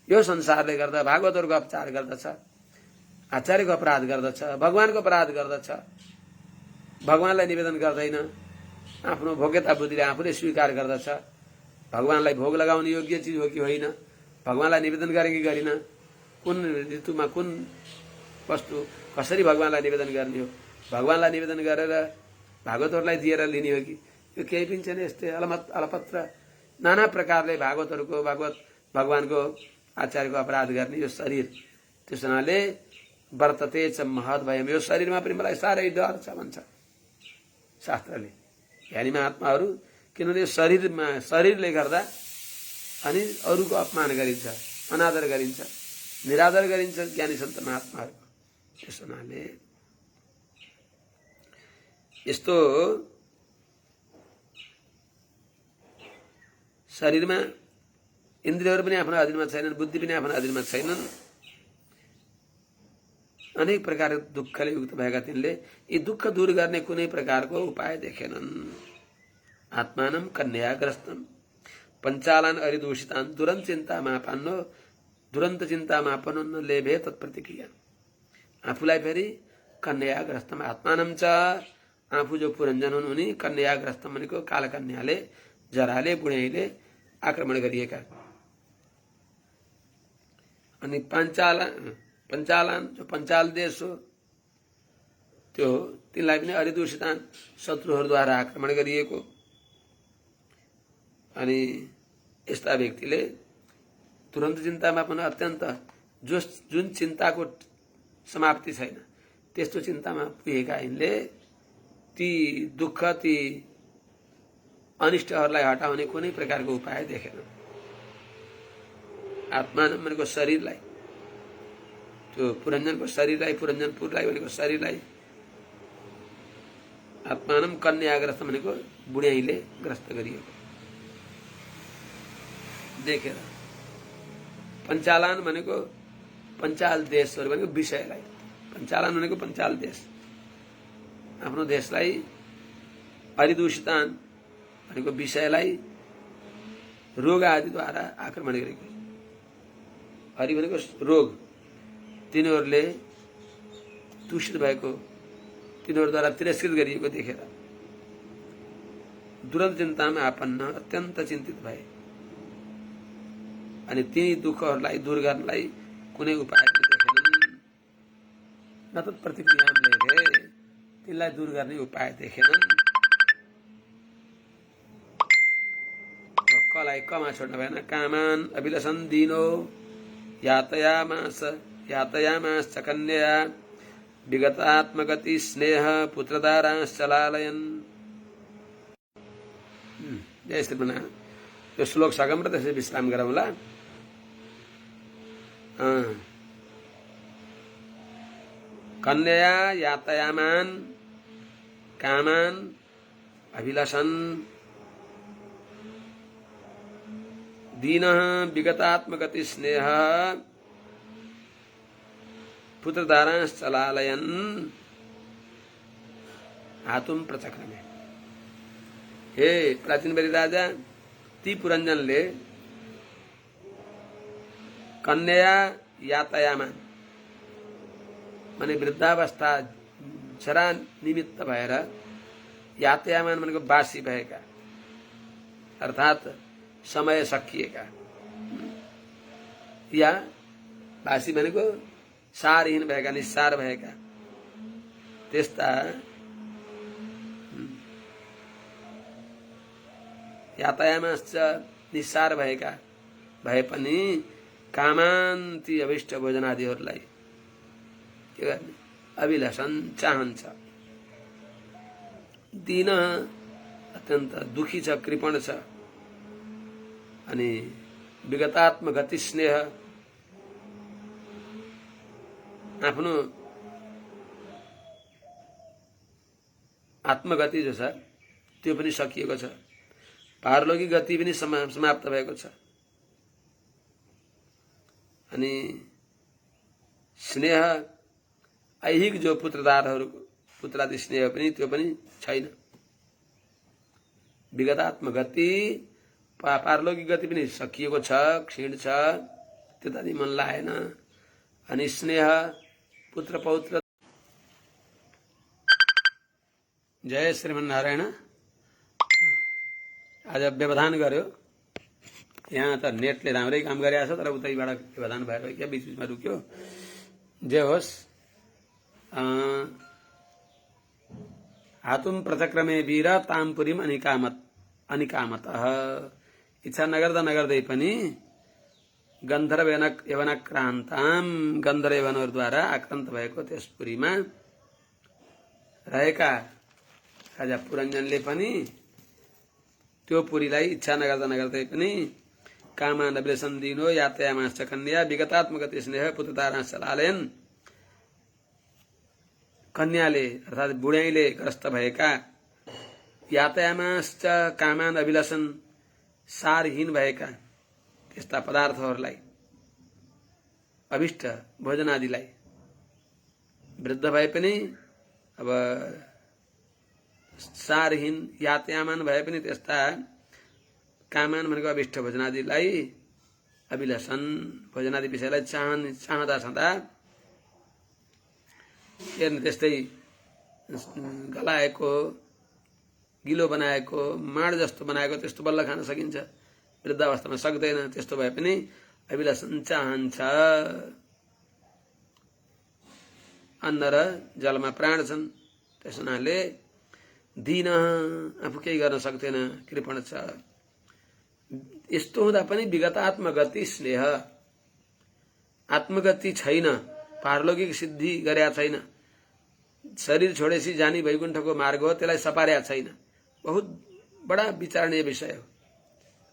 यो संसारले गर्दा भागवतहरूको अपचार गर्दछ आचार्यको अपराध गर्दछ भगवानको अपराध गर्दछ। भगवानलाई निवेदन गर्दैन आफ्नो भोग्यता बुद्धिले आफूले स्वीकार गर्दछ। भगवानलाई भोग लगाउने योग्य चिज हो कि होइन भगवानलाई निवेदन गरे कि गरिन कुन ऋतुमा कुन वस्तु कसरी भगवानलाई निवेदन गर्ने हो भगवानलाई निवेदन गरेर भागवतहरूलाई दिएर लिने हो कि यो केही पनि छैन। यस्तै अलपत्र नाना प्रकारले भागवतहरूको भगवानको आचार्यको अपराध गर्ने यो शरीर। त्यस हुनाले वर्तते च महद भयम यो शरीरमा पनि मलाई साह्रै डर छ भन्छ शास्त्रले। ज्ञानी महात्माहरू किनभने शरीरले गर्दा अनि अरूको अपमान गरिन्छ अनादर गरिन्छ निरादर गरिन्छ ज्ञानी सन्त महात्माहरूको। त्यस हुनाले यस्तो शरीरमा इन्द्रियहरू पनि आफ्नो अधीनमा छैनन् बुद्धि पनि आफ्नो अधीनमा छैनन्। अनेक प्रकारको दुःखले युक्त भएका तिनले यी दुःख दूर गर्ने कुनै प्रकारको उपाय देखेनन्। आत्मानं कन्याग्रस्तम पञ्चालान अरिदूषितान दुरन्त चिन्तामापन्नो दुरन्त चिन्तामापन्नो न लेभे तत्प्रतिक्रिया। आफूलाई फेरि कन्याग्रस्तम आत्मानं च आफू जो पुरञ्जन हुन् उनी कन्याग्रस्तम भनेको कालकन्याले जराले बुढाइले आक्रमण गरिएका। अनि पञ्चालान जो पञ्चाल देश हो त्यो तिनलाई पनि अरिदूषितान शत्रुहरूद्वारा आक्रमण गरिएको। अनि यस्ता व्यक्तिले तुरन्त चिन्तामा पनि अत्यन्त जुन चिन्ताको समाप्ति छैन त्यस्तो चिन्तामा पुगेका यिनले ती दुःख ती अनिष्टहरूलाई हटाउने कुनै प्रकारको उपाय देखेन। आत्मा भनेको शरीरलाई त्यो पुरञ्जनको शरीरलाई पुरञ्जनपुरलाई भनेको शरीरलाई आत्मानम कन्याग्रस्त भनेको बुढ्याइले ग्रस्त गरिएको देखेर। पञ्चालन भनेको पञ्चाल देशहरू भनेको विषयलाई, पञ्चालन भनेको पञ्चाल देश, आफ्नो देशलाई परिदूषितान भनेको विषयलाई रोग आदिद्वारा आक्रमण गरेको। हरि भनेको रोग, तिनीहरूले दूषित भएको, तिनीहरूद्वारा तिरस्कृत गरिएको देखेर दुरन्त चिन्तामा आपन्न अत्यन्त चिन्तित भए अनि ती दुःखहरूलाई दूर गर्नलाई कुनै उपाय देखेनन्। न त प्रतिक्रिया लेखे, तिनलाई दूर गर्ने उपाय देखेनन्। कलाई कमा छोड्न भएन। कामान अभिलषण दिनो यातयामास कन्या विगतात्मगति स्नेह पुत्रदाराश्चलालयन्। जय श्रीमना। यो श्लोक सगम र त्यसै विश्राम गरौँला। कन्या यातयामान कामान अभिलषन् दीनः विगतात्मगति स्नेह पुत्रदाराश्चलालयन् हातुम प्रचक्रमे। हे प्राचीन बलि राजा, ती पुरञ्जनले कन्या यातयामान माने वृद्धावस्था जरा निमित्त भएर, यातयामान भनेको बासी भएका अर्थात् समय सकिएका, या बासी भनेको सारहीन भएका, निस्सार भएका, त्यस्ता यातयामाश्च निस्सार भएका भए पनि कामान्ती अभिष्ट भोजनादिहरूलाई के गर्ने? अभिलषण चाहन्छ। दीन अत्यन्त दुखी छ, कृपण छ, अनि विगतात्म गति स्नेह आफ्नो आत्मगति जो छ त्यो पनि सकिएको छ, पारलौकिक गति पनि समाप्त भएको छ, अनि स्नेह ऐहिक जो पुत्रदारहरूको पुत्रादि स्नेह पनि त्यो पनि छैन। विगतात्म गति पारलौकिक गति पनि सकिएको छ, क्षीण छ, त्यतादि मन लागेन। अनि स्नेह पुत्र पौत्र। जय श्रीमन्नारायण। आज व्यवधान गर्यो, यहाँ त नेटले राम्रै काम गरिरहेछ, तर उतैबाट व्यवधान भएर क्या बीच बीचमा रुक्यो। जे होस्, हातुम प्रचक्रमे वीर तामपुरीम अनिकामत। इच्छा नगर्दै पनि गन्धर्व यवनक्रान्ताम, गन्धर्व यवनहरूद्वारा आक्रान्त भएको त्यस पुरीमा रहेका राजा पुरञ्जनले पनि त्यो पुरीलाई इच्छा नगर्दै पनि कामान अभिलषण दिनो यातयामाश्च कन्या विगतात्मगति स्नेह पुत्रदाराश्चलालयन्, कन्याले अर्थात् बुढ्याइले ग्रस्त भएका, यातयामाश्च कामान अभिलषण सारहीन भएका त्यस्ता पदार्थहरूलाई, अभिष्ट भोजनादिलाई, वृद्ध भए पनि अब सारहीन यातयामान भए पनि त्यस्ता कामान भनेको अभिष्ट भोजनादिलाई, अभिलषण भोजनादि विषयलाई चाहँदा त्यस्तै गलाएको, गिलो बनाएको, माड जस्तो बनाएको त्यस्तो बल्ल खान सकिन्छ, वृद्धावस्थामा सक्दैन। त्यस्तो भए पनि अभिलषण चाहन्छ। अन्न र जलमा प्राण छन्, त्यस हुनाले दीन आफू केही गर्न सक्दैन, कृपण छ। यस्तो हुँदा पनि विगत आत्मगति स्नेह, आत्मगति छैन, पारलौकिक सिद्धि गरेका छैन, शरीर छोडेपछि जानी वैकुण्ठको मार्ग हो, त्यसलाई सपारेका छैन। बहुत बडा विचारणीय विषय हो।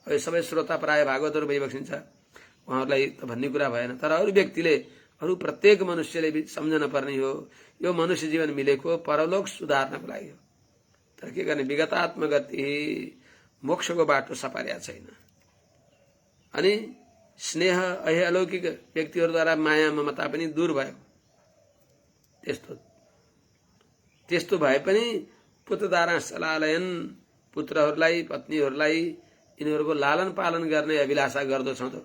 यो सबै श्रोता प्राय भागवतहरू भइबक्सिन्छ, उहाँहरूलाई त भन्ने कुरा भएन, तर अरू व्यक्तिले, अरू प्रत्येक मनुष्यले सम्झन पर्ने हो। यो मनुष्य जीवन मिलेको परलोक सुधार्नको लागि हो। तर के गर्ने, विगतात्म गति, मोक्षको बाटो सपार्या छैन। अनि स्नेह अहे अलौकिक व्यक्तिहरूद्वारा माया ममता पनि दूर भयो। त्यस्तो भए पनि पुत्रद्वारा सलालयन, पुत्रहरूलाई पत्नीहरूलाई यिनीहरूको लालन पालन गर्ने अभिलाषा गर्दछौँ। त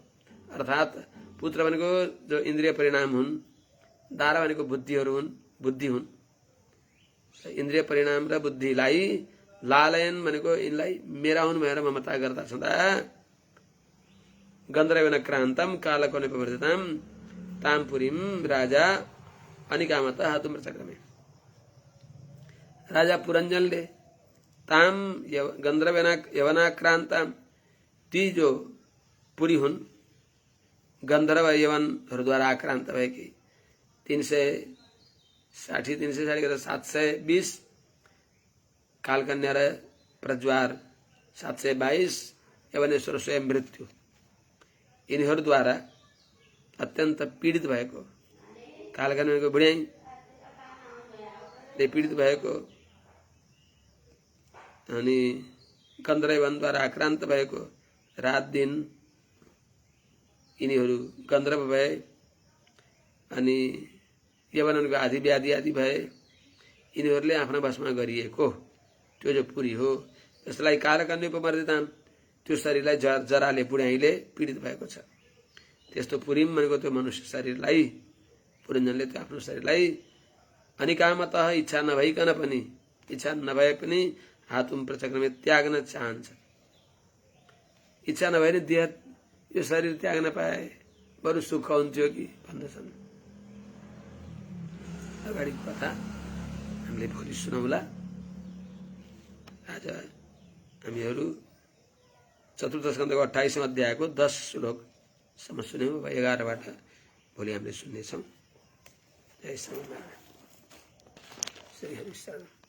अर्थात् पुत्र भनेको जो इन्द्रिय परिणाम हुन्, दारा भनेको बुद्धिहरू हुन्, बुद्धि हुन्। इन्द्रिय परिणाम र बुद्धिलाई लालयन भनेको यिनलाई मेरा हुन् भनेर ममता गर्दा छँदा गन्धर्वेन क्रान्तम कालको निपवर्तिताम तामपुरीम राजा अनिकामत हातुम चक्रमे। राजा पुरञ्जनले ताम गन्धर्वेन यवनाक्रान्त, ती जो पुरी हुन् गन्धर्व यवनहरूद्वारा आक्रान्त भएकी 360 720, कालकन्या र प्रज्वार 722, यवनेश्वर स्वयं मृत्यु, यिनीहरूद्वारा अत्यन्त पीडित भएको, कालकन्याको बुढ्याइले पीडित भएको अनि गन्धर्वद्वारा आक्रान्त भएको, रात दिन यिनीहरू गन्धर्व भए अनि यवनको आदि व्याधि आदि भए। यिनीहरूले आफ्ना वशमा गरिएको त्यो जो पुरी हो, त्यसलाई कालकन्या उपमर्दिताम, त्यो शरीरलाई जराले बुढ्याइले पीडित भएको छ। त्यस्तो पुरीम भनेको त्यो मनुष्य शरीरलाई, पुरञ्जनले त्यो आफ्नो शरीरलाई अनिकामत, इच्छा नभइकन पनि, इच्छा नभए पनि हातुम प्रचक्रमे त्याग्न चाहन्छ। इच्छा नभए नि देह, यो शरीर त्याग्न पाए बरु सुख हुन्थ्यो कि भन्दछन्। अगाडि कथा हामीले भोलि सुनौला। आज हामीहरू चतुर्थ स्कन्धको 28औं अध्यायको 10 श्लोकसम्म सुन्यौं। अब 11बाट भोलि हामीले सुन्नेछौँ। जय श्री हरि शरण।